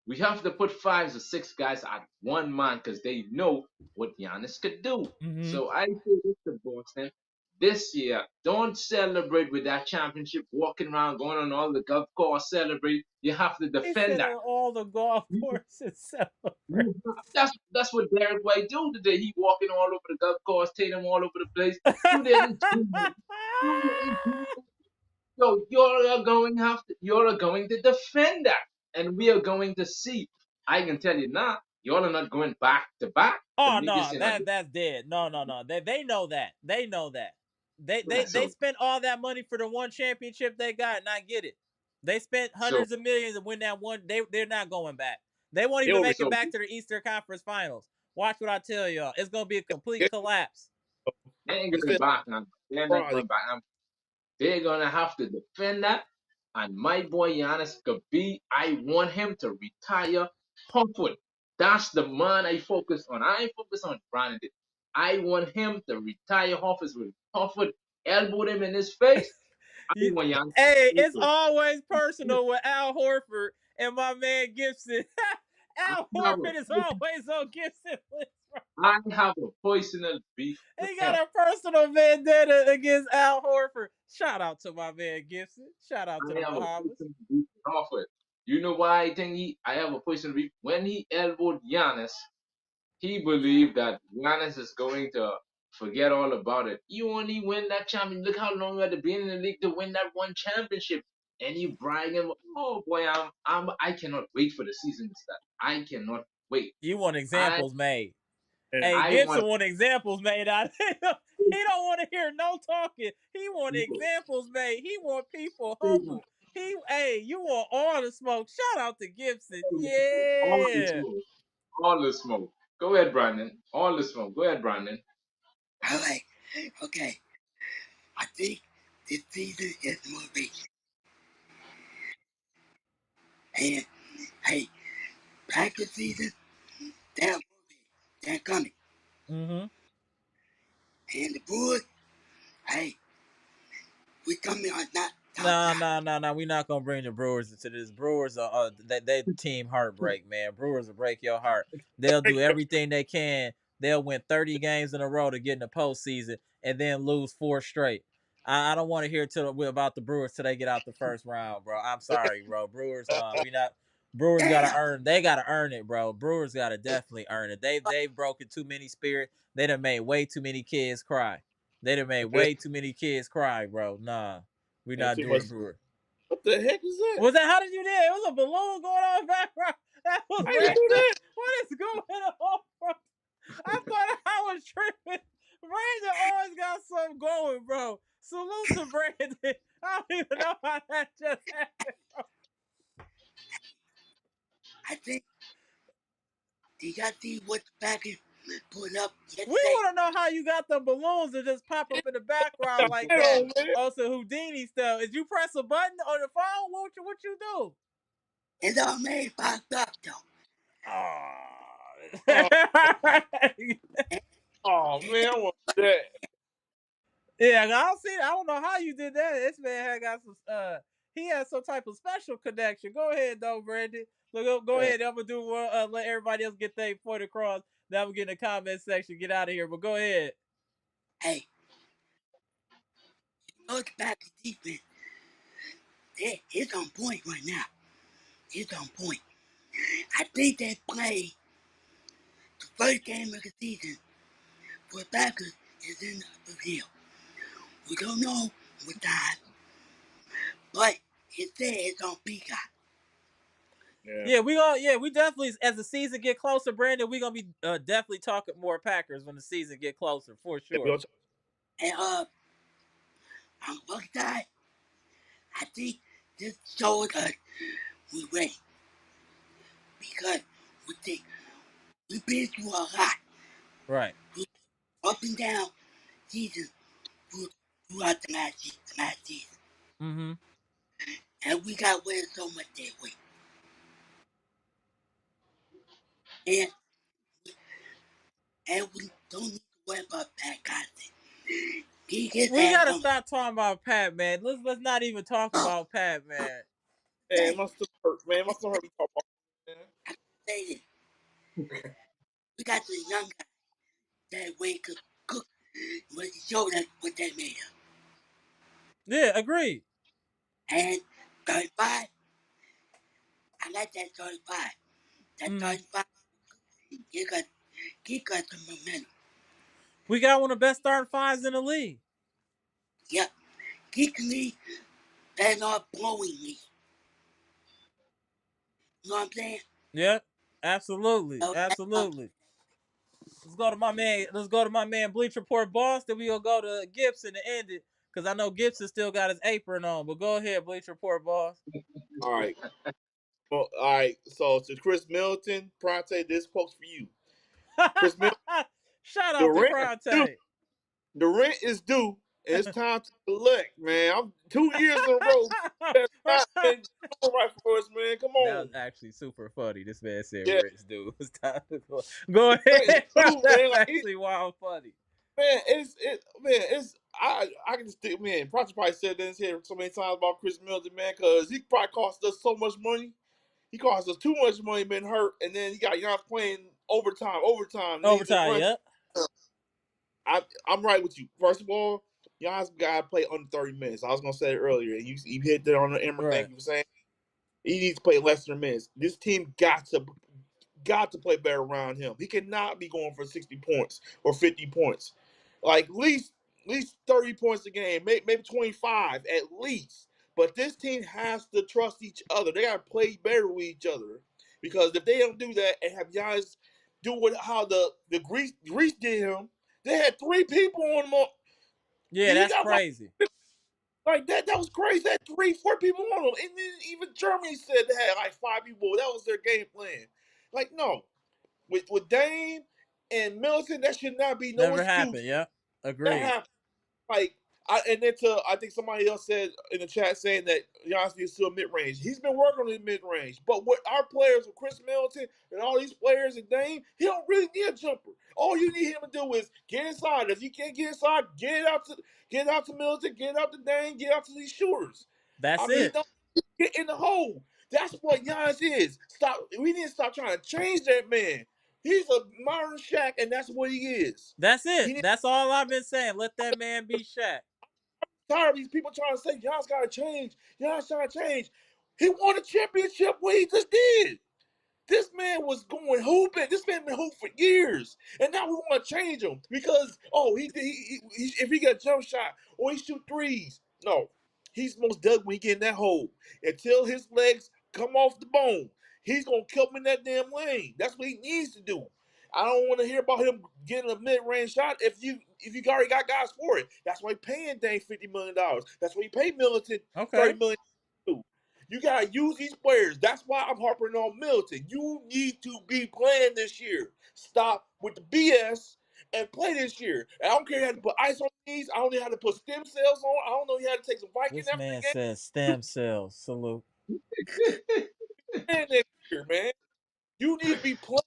[SPEAKER 4] We have to put 5 or 6 guys at one man because they know what Giannis could do.
[SPEAKER 1] Mm-hmm.
[SPEAKER 4] So I say this to Boston. This year, don't celebrate with that championship, walking around, going on all the golf course, celebrate. You have to
[SPEAKER 1] He
[SPEAKER 4] defend
[SPEAKER 1] said
[SPEAKER 4] that.
[SPEAKER 1] on all the golf
[SPEAKER 4] You,
[SPEAKER 1] courses celebrate.
[SPEAKER 4] that's what Derek White do today. He walking all over the golf course, Tatum all over the place. You didn't do that. You didn't do that. So you're going to defend that, and we are going to see. I can tell you now, y'all are not going back to back to
[SPEAKER 1] Oh
[SPEAKER 4] make
[SPEAKER 1] no,
[SPEAKER 4] this in a
[SPEAKER 1] that's dead. No. They know that. They know that. They
[SPEAKER 4] so
[SPEAKER 1] spent all that money for the one championship they got, and I get it. They spent
[SPEAKER 4] so
[SPEAKER 1] hundreds of millions to win that one. They're not going back. They won't
[SPEAKER 2] They
[SPEAKER 1] even
[SPEAKER 2] will be
[SPEAKER 1] make it
[SPEAKER 4] so
[SPEAKER 1] back to the Eastern Conference Finals. Watch what I tell y'all. It's gonna be a complete
[SPEAKER 2] they,
[SPEAKER 1] collapse.
[SPEAKER 4] they ain't
[SPEAKER 2] they
[SPEAKER 4] going
[SPEAKER 2] said
[SPEAKER 4] back now. They're not
[SPEAKER 2] Friday.
[SPEAKER 4] going back. They're gonna have to defend that. And my boy Giannis could be. I want him to retire Horford. That's the man I focus on. I ain't focus on Brandon. I want him to retire Horford with Horford elbowed him in his face. I
[SPEAKER 1] You-
[SPEAKER 4] want Giannis to
[SPEAKER 1] Hey,
[SPEAKER 4] be
[SPEAKER 1] it's
[SPEAKER 4] good.
[SPEAKER 1] always personal with Al Horford and my man Gibson.
[SPEAKER 4] I
[SPEAKER 1] Al
[SPEAKER 4] have a
[SPEAKER 1] Horford is always on Gibson list.
[SPEAKER 4] I have a personal beef with
[SPEAKER 1] He got
[SPEAKER 4] him.
[SPEAKER 1] a personal vendetta against Al Horford. Shout out to my man Gibson. Shout out to
[SPEAKER 4] I
[SPEAKER 1] the
[SPEAKER 4] have a
[SPEAKER 1] Bahamas.
[SPEAKER 4] personal beef with Horford. You know why I think I have a personal beef? When he elbowed Giannis, he believed that Giannis is going to forget all about it. You only win that champion. Look how long you had to be in the league to win that one championship. And you bragging, oh boy, I cannot wait for the season to start. I cannot wait.
[SPEAKER 1] You want
[SPEAKER 4] I
[SPEAKER 1] examples made.
[SPEAKER 2] And
[SPEAKER 1] Hey,
[SPEAKER 4] I want
[SPEAKER 1] Gibson want examples made out. He don't want to hear no talking. He want examples made. He want people humble. Hey, you want all the smoke. Shout out to Gibson.
[SPEAKER 4] all the
[SPEAKER 1] Yeah.
[SPEAKER 4] smoke. All the smoke. Go ahead, Brandon. All the smoke. Go ahead, Brandon.
[SPEAKER 5] All right. Okay. I think this season is more big. And hey, practice season, they're moving. They're coming.
[SPEAKER 1] Mm-hmm.
[SPEAKER 5] And the Brewers, hey, we coming on not top
[SPEAKER 1] No,
[SPEAKER 5] notch.
[SPEAKER 1] no, no, no. We're not gonna bring the Brewers into this. Brewers are they team heartbreak, man. Brewers will break your heart. They'll do everything they can. They'll win 30 games in a row to get in the postseason and then lose 4 straight. I don't want to hear about the Brewers till they get out the first round, bro. I'm sorry, bro. Brewers, we not. Brewers gotta
[SPEAKER 5] Damn.
[SPEAKER 1] earn. They gotta earn it, bro. Brewers gotta definitely earn it. They've broken too many spirits. They done made way too many kids cry. They done made way too many kids cry, bro. Nah. We're
[SPEAKER 2] and
[SPEAKER 1] not
[SPEAKER 2] too
[SPEAKER 1] doing
[SPEAKER 2] much.
[SPEAKER 1] the Brewer.
[SPEAKER 2] What the heck is that?
[SPEAKER 1] Was that? How did you do it? It was a balloon going on in the background. That was
[SPEAKER 2] I didn't do
[SPEAKER 1] random.
[SPEAKER 2] that.
[SPEAKER 1] What is going on, bro? I thought I was tripping. Brandon always got something going, bro. Salute to Brandon. I don't even know how that just happened.
[SPEAKER 5] I think you got to see what the Packers put up
[SPEAKER 1] We
[SPEAKER 5] yesterday.
[SPEAKER 1] want to know how you got the balloons to just pop up in the background like
[SPEAKER 2] Light
[SPEAKER 1] that.
[SPEAKER 2] on, man.
[SPEAKER 1] Also, Houdini style. Did you press a button on the phone? What you do?
[SPEAKER 5] It's all made popped up though.
[SPEAKER 1] Oh.
[SPEAKER 2] Oh,
[SPEAKER 5] And,
[SPEAKER 2] oh man, I want that.
[SPEAKER 1] Yeah, I don't see. I don't know how you did that. This man had got some. He has some type of special connection. Go ahead, though, Brandon. So go
[SPEAKER 2] Man,
[SPEAKER 1] ahead. I'm gonna do one. Let everybody else get their point across. Then I'm gonna get in the comment section. Get out of here. But go ahead.
[SPEAKER 5] hey, the Packers defense, it's on point right now. It's on point. I think they played the first game of the season for the Packers is in the review. We don't know what time, but it says it's on Peacock.
[SPEAKER 2] yeah.
[SPEAKER 1] Yeah, we all. Yeah, we definitely. As the season get closer, Brandon, we gonna be definitely talking more Packers when the season get closer for
[SPEAKER 2] Yeah, we
[SPEAKER 1] sure.
[SPEAKER 2] gonna
[SPEAKER 5] And on one side, I think this shows us we ready because we think we've been through a lot.
[SPEAKER 1] Right.
[SPEAKER 5] We up and down seasons throughout the last season.
[SPEAKER 1] Mm-hmm.
[SPEAKER 5] And we got win so much that way. And we don't need to worry about that content. He gets
[SPEAKER 1] We
[SPEAKER 5] ass
[SPEAKER 1] gotta
[SPEAKER 5] on.
[SPEAKER 1] stop talking about Pat, man. Let's not even talk
[SPEAKER 5] Oh,
[SPEAKER 1] about Pat, man.
[SPEAKER 2] man,
[SPEAKER 5] hey,
[SPEAKER 2] my stomach hurt, man. My stomach hurt me talking about man.
[SPEAKER 5] I can say this. We got the young guy that way could cook when he showed us what they made of.
[SPEAKER 1] Yeah, agreed.
[SPEAKER 5] And 35, I like that 35. That
[SPEAKER 1] Mm-hmm.
[SPEAKER 5] 35, he got, he got the momentum.
[SPEAKER 1] We got one of the best starting fives in the league.
[SPEAKER 5] Yep. He can lead, they're not blowing me. You know what I'm saying?
[SPEAKER 1] Yep, absolutely,
[SPEAKER 5] So that's
[SPEAKER 1] absolutely. Let's go to my man. Let's go to my man Bleach Report boss. Then we'll go to Gibson to end it because I know Gibson still got his apron on. But go ahead, Bleach Report boss.
[SPEAKER 2] All right. Well, all right. So to Chris Middleton, Pronte, this quote's for you. Chris Middleton,
[SPEAKER 1] Shout
[SPEAKER 2] the
[SPEAKER 1] out to
[SPEAKER 2] rent is due.
[SPEAKER 1] Pronte.
[SPEAKER 2] The rent is due, and it's time to collect, man. I'm 2 years in a row. That's not been going right for us, man. Come
[SPEAKER 1] That was
[SPEAKER 2] on.
[SPEAKER 1] actually super funny. This man said,
[SPEAKER 2] Yeah,
[SPEAKER 1] "Rich dude, it's time to go." Go
[SPEAKER 2] rent is
[SPEAKER 1] ahead.
[SPEAKER 2] due,
[SPEAKER 1] That's
[SPEAKER 2] man. Like,
[SPEAKER 1] actually wild funny.
[SPEAKER 2] man, it's I can just think, man. Probably said this here so many times about Khris Middleton, man, because he probably cost us so much money. He cost us too much money, been hurt, and then he got Giannis playing overtime, and then he's in
[SPEAKER 1] Overtime,
[SPEAKER 2] crunch.
[SPEAKER 1] yep.
[SPEAKER 2] I'm right with you. First of all, Giannis got to play under 30 minutes. I was gonna say it earlier, and you hit there on the Emmer
[SPEAKER 1] Right.
[SPEAKER 2] thing. You were saying he needs to play less than minutes. This team got to play better around him. He cannot be going for 60 points or 50 points. Like at least 30 points a game, maybe 25 at least. But this team has to trust each other. They got to play better with each other. Because if they don't do that and have Giannis do how the Greece did him, they had 3 people on him.
[SPEAKER 1] Yeah,
[SPEAKER 2] He
[SPEAKER 1] that's
[SPEAKER 2] got
[SPEAKER 1] crazy.
[SPEAKER 2] like that. That was crazy. They had 3, 4 people on him. And then even Germany said they had like 5 people. That was their game plan. Like, no. With Dame and Milton, that should not be no
[SPEAKER 1] Never
[SPEAKER 2] excuse.
[SPEAKER 1] happened, yep.
[SPEAKER 2] That
[SPEAKER 1] Agreed.
[SPEAKER 2] happened. Like, I think somebody else said in the chat saying that Giannis is still mid range. He's been working on his mid range, but with our players, with Khris Middleton and all these players and Dame, he don't really need a jumper. All you need him to do is get inside. If you can't get inside, get it out to Middleton, get it out to Dame, get out to these shooters.
[SPEAKER 1] That's
[SPEAKER 2] I mean, he
[SPEAKER 1] it.
[SPEAKER 2] don't get in the hole. That's what Giannis is. We need to stop trying to change that man. He's a modern Shaq, and that's what he is.
[SPEAKER 1] That's
[SPEAKER 2] He
[SPEAKER 1] it.
[SPEAKER 2] needs
[SPEAKER 1] That's all I've been saying. Let that man be Shaq.
[SPEAKER 2] tired of these people trying to say Giannis got to change. Giannis trying to change. He won a championship what he just did. This man was going hooping. This man been hooping for years, and now we want to change him because if he got a jump shot or he shoot threes, no, he's most dug when he get in that hole until his legs come off the bone. He's gonna kill him in that damn lane. That's what he needs to do. I don't want to hear about him getting a mid-range shot if you already got guys for it. That's why he paying Dame $50 million. That's why he paid Milton
[SPEAKER 1] Okay.
[SPEAKER 2] $30 million. You gotta use these players. That's why I'm harping on Milton. You need to be playing this year. Stop with the BS and play this year. And I don't care if you had to put ice on these. I don't know how to put stem cells on. I don't know if you had to take some Viking
[SPEAKER 1] This
[SPEAKER 2] after the
[SPEAKER 1] man
[SPEAKER 2] game.
[SPEAKER 1] says
[SPEAKER 2] You
[SPEAKER 1] stem cells. Salute.
[SPEAKER 2] playing this year, man. You need to be playing.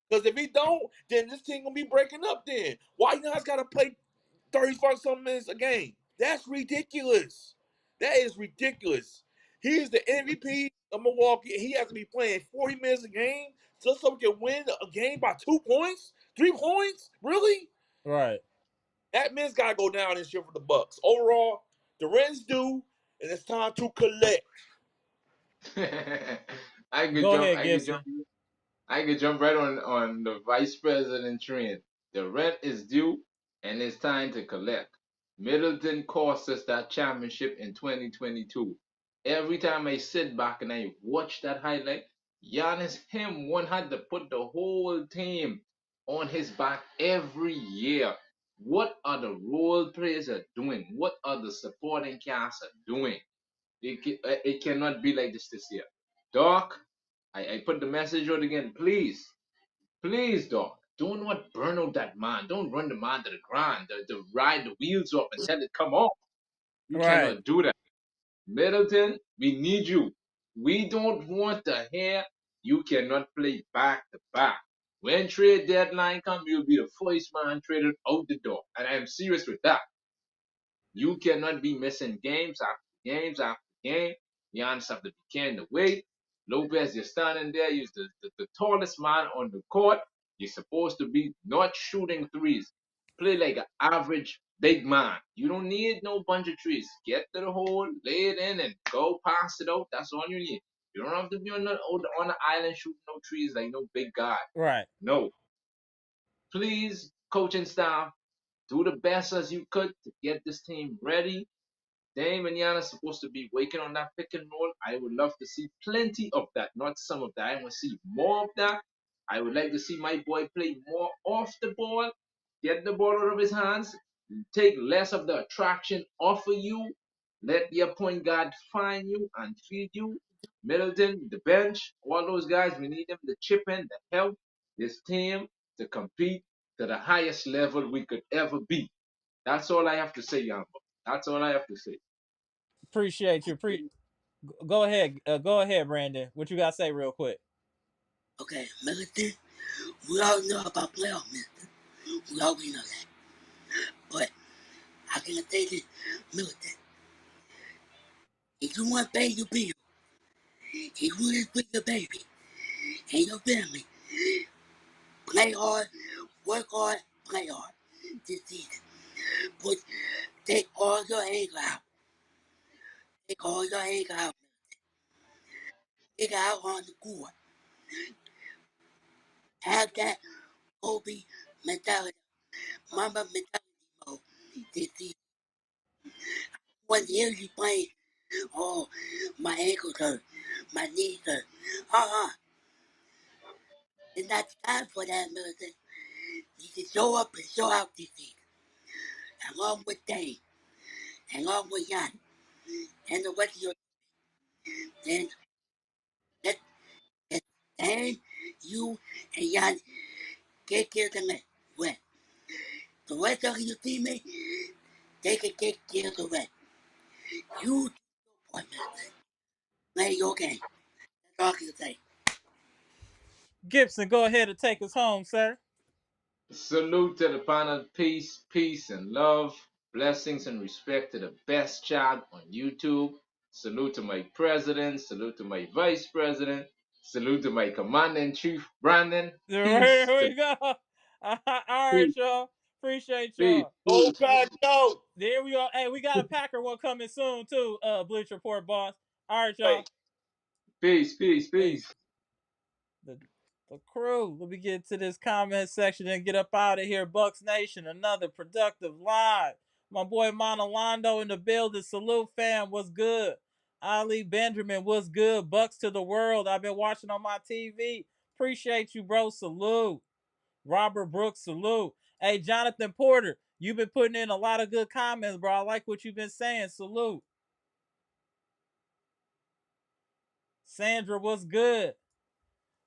[SPEAKER 2] Because if he don't, then this team gonna be breaking up then. Why you guys gotta play 35 something minutes a game? That's ridiculous. That is ridiculous. He is the MVP of Milwaukee, and he has to be playing 40 minutes a game just so he can win a game by 2 points, 3 points. Really?
[SPEAKER 1] Right.
[SPEAKER 2] That man's gotta go down this year for the Bucks. Overall, the rent's due, and it's time to collect.
[SPEAKER 4] I could
[SPEAKER 1] Go
[SPEAKER 4] jump.
[SPEAKER 1] ahead, Gibson.
[SPEAKER 4] I could jump right on the vice president train. The rent is due, and it's time to collect. Middleton cost us that championship in 2022. Every time I sit back and I watch that highlight, Giannis, one had to put the whole team on his back every year. What are the role players are doing? What are the supporting cast are doing? It cannot be like this year. Doc, I put the message out again. Please, Doc, do not burn out that man. Don't run the man to the ground. To ride the wheels off and tell it come on. You
[SPEAKER 1] Right.
[SPEAKER 4] cannot do that. Middleton, we need you. We don't want to hear you cannot play back to back. When trade deadline comes, you'll be the first man traded out the door. And I am serious with that. You cannot be missing games after games after game. Giannis have to be carrying the weight. Lopez, you're standing there. You're the tallest man on the court. You're supposed to be not shooting threes. Play like an average big man. You don't need no bunch of trees. Get to the hole, lay it in, and go pass it out. That's all you need. You don't have to be on the island shooting no trees like no big guy.
[SPEAKER 1] Right.
[SPEAKER 4] No. Please, coaching staff, do the best as you could to get this team ready. Dame and Giannis supposed to be working on that pick and roll. I would love to see plenty of that, not some of that. I want to see more of that. I would like to see my boy play more off the ball, get the ball out of his hands, take less of the attraction off of you, let your point guard find you and feed you. Middleton, the bench, all those guys, we need them to chip in to help this team to compete to the highest level we could ever be. That's all I have to say, Yamba. That's all I have to say.
[SPEAKER 1] Appreciate you. Go ahead. Go ahead, Brandon. What you got to say real quick?
[SPEAKER 5] Okay, Middleton, we all know about playoff Middleton. We always know that. But I can say this, Milton. If you want to pay your bill, if you want to put your baby and your family, play hard, work hard, play hard this season. But take all your anger out. Take all your anger out. Take it out on the court. Have that Kobe mentality, Mamba mentality mode this season. When you playing, oh, my ankles hurt, my knees hurt. It's not time for that, Milton. You can show up and show out this season, along with Dame, along with Giannis, and the rest of your then let, let Dame, you, and Giannis take care of the rest. The rest of your teammates, they can take care of the rest. You do your part, Milton. Play your game. That's all I can say.
[SPEAKER 1] Gibson, go ahead and take us home, sir.
[SPEAKER 4] Salute to the panel. Peace, peace, and love. Blessings and respect to the best chat on YouTube. Salute to my president. Salute to my vice president. Salute to my commander in chief, Brandon.
[SPEAKER 1] Here
[SPEAKER 4] Peace to
[SPEAKER 1] we go. All right,
[SPEAKER 4] peace,
[SPEAKER 1] y'all. Appreciate
[SPEAKER 4] peace,
[SPEAKER 1] y'all.
[SPEAKER 2] Go
[SPEAKER 4] peace,
[SPEAKER 2] back out.
[SPEAKER 1] There we go. Hey, we got a Packer one coming soon too. Bleach Report boss. All right,
[SPEAKER 2] Hey,
[SPEAKER 1] y'all.
[SPEAKER 4] peace, peace,
[SPEAKER 1] Peace.
[SPEAKER 4] peace.
[SPEAKER 1] The crew. Let me get to this comment section and get up out of here. Bucks Nation, another productive live. My boy Monalando in the building. Salute fam. What's good? Ali Benjamin, what's good? Bucks to the world. I've been watching on my TV. Appreciate you, bro. Salute. Robert Brooks, salute. Hey, Jonathan Porter, you've been putting in a lot of good comments, bro. I like what you've been saying. Salute. Sandra, what's good?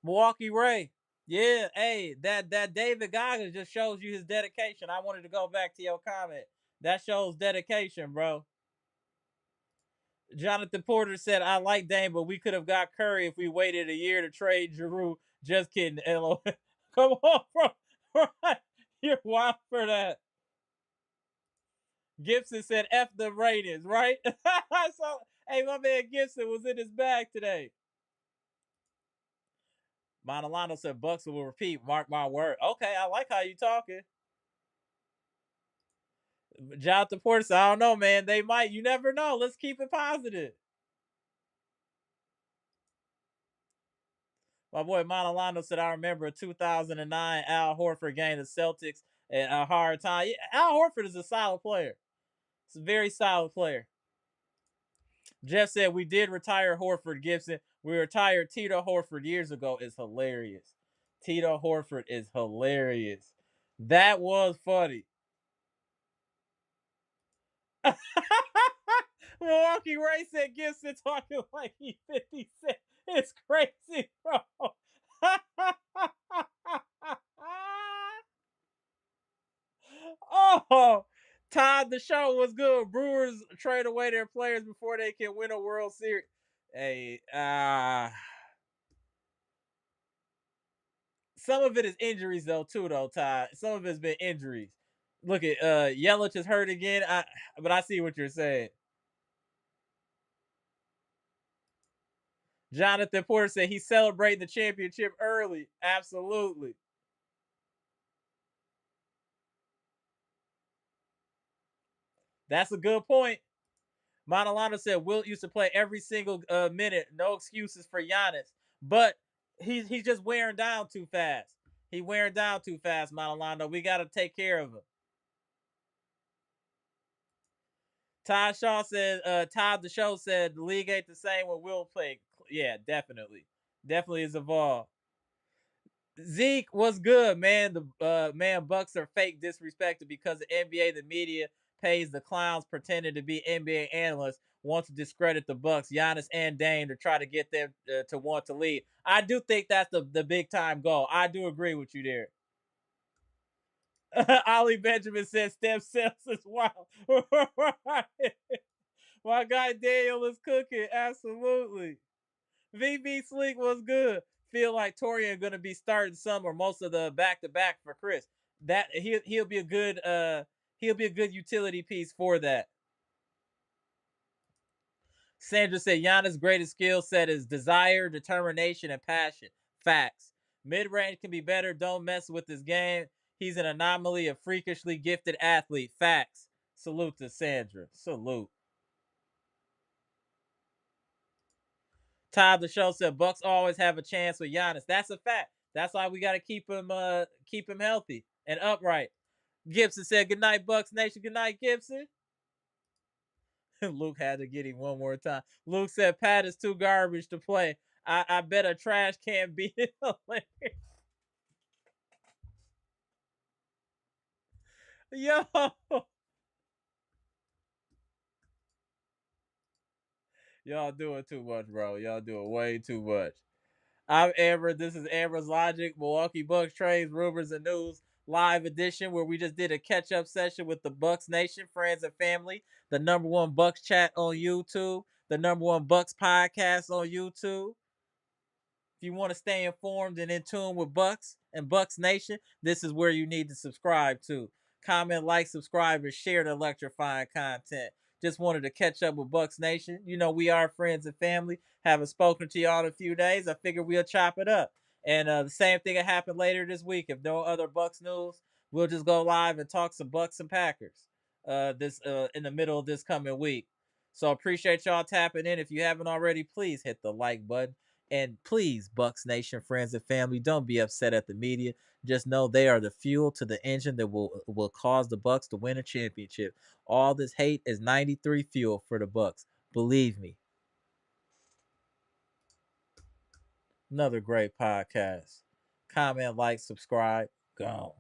[SPEAKER 1] Milwaukee Ray. Yeah, hey, that David Goggins just shows you his dedication. I wanted to go back to your comment. That shows dedication, bro. Jonathan Porter said, I like Dame, but we could have got Curry if we waited a year to trade Giroux. Just kidding, LOL. Come on, bro. You're wild for that. Gibson said, F the ratings, right? So, hey, my man Gibson was in his bag today. Monalano said, Bucks will repeat. Mark my word. Okay, I like how you talking. Jonathan Porter said, I don't know, man. They might. You never know. Let's keep it positive. My boy Monalano said, I remember a 2009 Al Horford game, the Celtics, and a hard time. Yeah, Al Horford is a solid player. It's a very solid player. Jeff said, we did retire Horford, Gibson. We retired Tito Horford years ago. It's hilarious. Tito Horford is hilarious. That was funny. Milwaukee Ray said Gibson talking like he 50 Cent. It's crazy, bro. Oh, Todd, the show was good. Brewers trade away their players before they can win a World Series. Hey, some of it is injuries though, too, though, Todd. Some of it's been injuries. Look at Yelich is hurt again. But I see what you're saying. Jonathan Porter said he's celebrating the championship early. Absolutely. That's a good point. Monalano said Wilt used to play every single minute. No excuses for Giannis. But he's just wearing down too fast. He wearing down too fast, Monalano. We got to take care of him. Todd Shaw said, Todd the show said the league ain't the same when Will play. Yeah, definitely. Definitely is evolved. Zeke, what's good, man? The man Bucks are fake disrespected because the NBA, the media pays the clowns pretending to be NBA analysts want to discredit the Bucks, Giannis and Dame to try to get them to want to lead. I do think that's the big time goal. I do agree with you there. Ollie Benjamin says stem cells is wild. My guy Daniel is cooking. Absolutely. VB Sleek was good. Feel like Torian gonna be starting some or most of the back to back for Khris. That he'll be a good He'll be a good utility piece for that. Sandra said Giannis' greatest skill set is desire, determination, and passion. Facts. Mid range can be better. Don't mess with his game. He's an anomaly, a freakishly gifted athlete. Facts. Salute to Sandra. Salute. Todd the show said Bucks always have a chance with Giannis. That's a fact. That's why we got to keep him healthy and upright. Gibson said, "Good night, Bucks Nation. Good night, Gibson." Luke had to get him one more time. Luke said, "Pat is too garbage to play. I bet a trash can beat it." Yo, y'all doing too much, bro. Y'all doing way too much. I'm Amber. This is Amber's Logic, Milwaukee Bucks trades, rumors, and news live edition, where we just did a catch-up session with the Bucks Nation, friends, and family. The #1 Bucks chat on YouTube. The #1 Bucks podcast on YouTube. If you want to stay informed and in tune with Bucks and Bucks Nation, this is where you need to subscribe to. Comment, like, subscribe, and share the electrifying content. Just wanted to catch up with Bucks Nation. You know, we are friends and family. Haven't spoken to y'all in a few days. I figured we'll chop it up. And the same thing will happen later this week. If no other Bucks news, we'll just go live and talk some Bucks and Packers this in the middle of this coming week. So appreciate y'all tapping in. If you haven't already, please hit the like button. And please, Bucks Nation, friends and family, don't be upset at the media. Just know they are the fuel to the engine that will cause the Bucks to win a championship. All this hate is 93 fuel for the Bucks. Believe me. Another great podcast. Comment, like, subscribe. Go.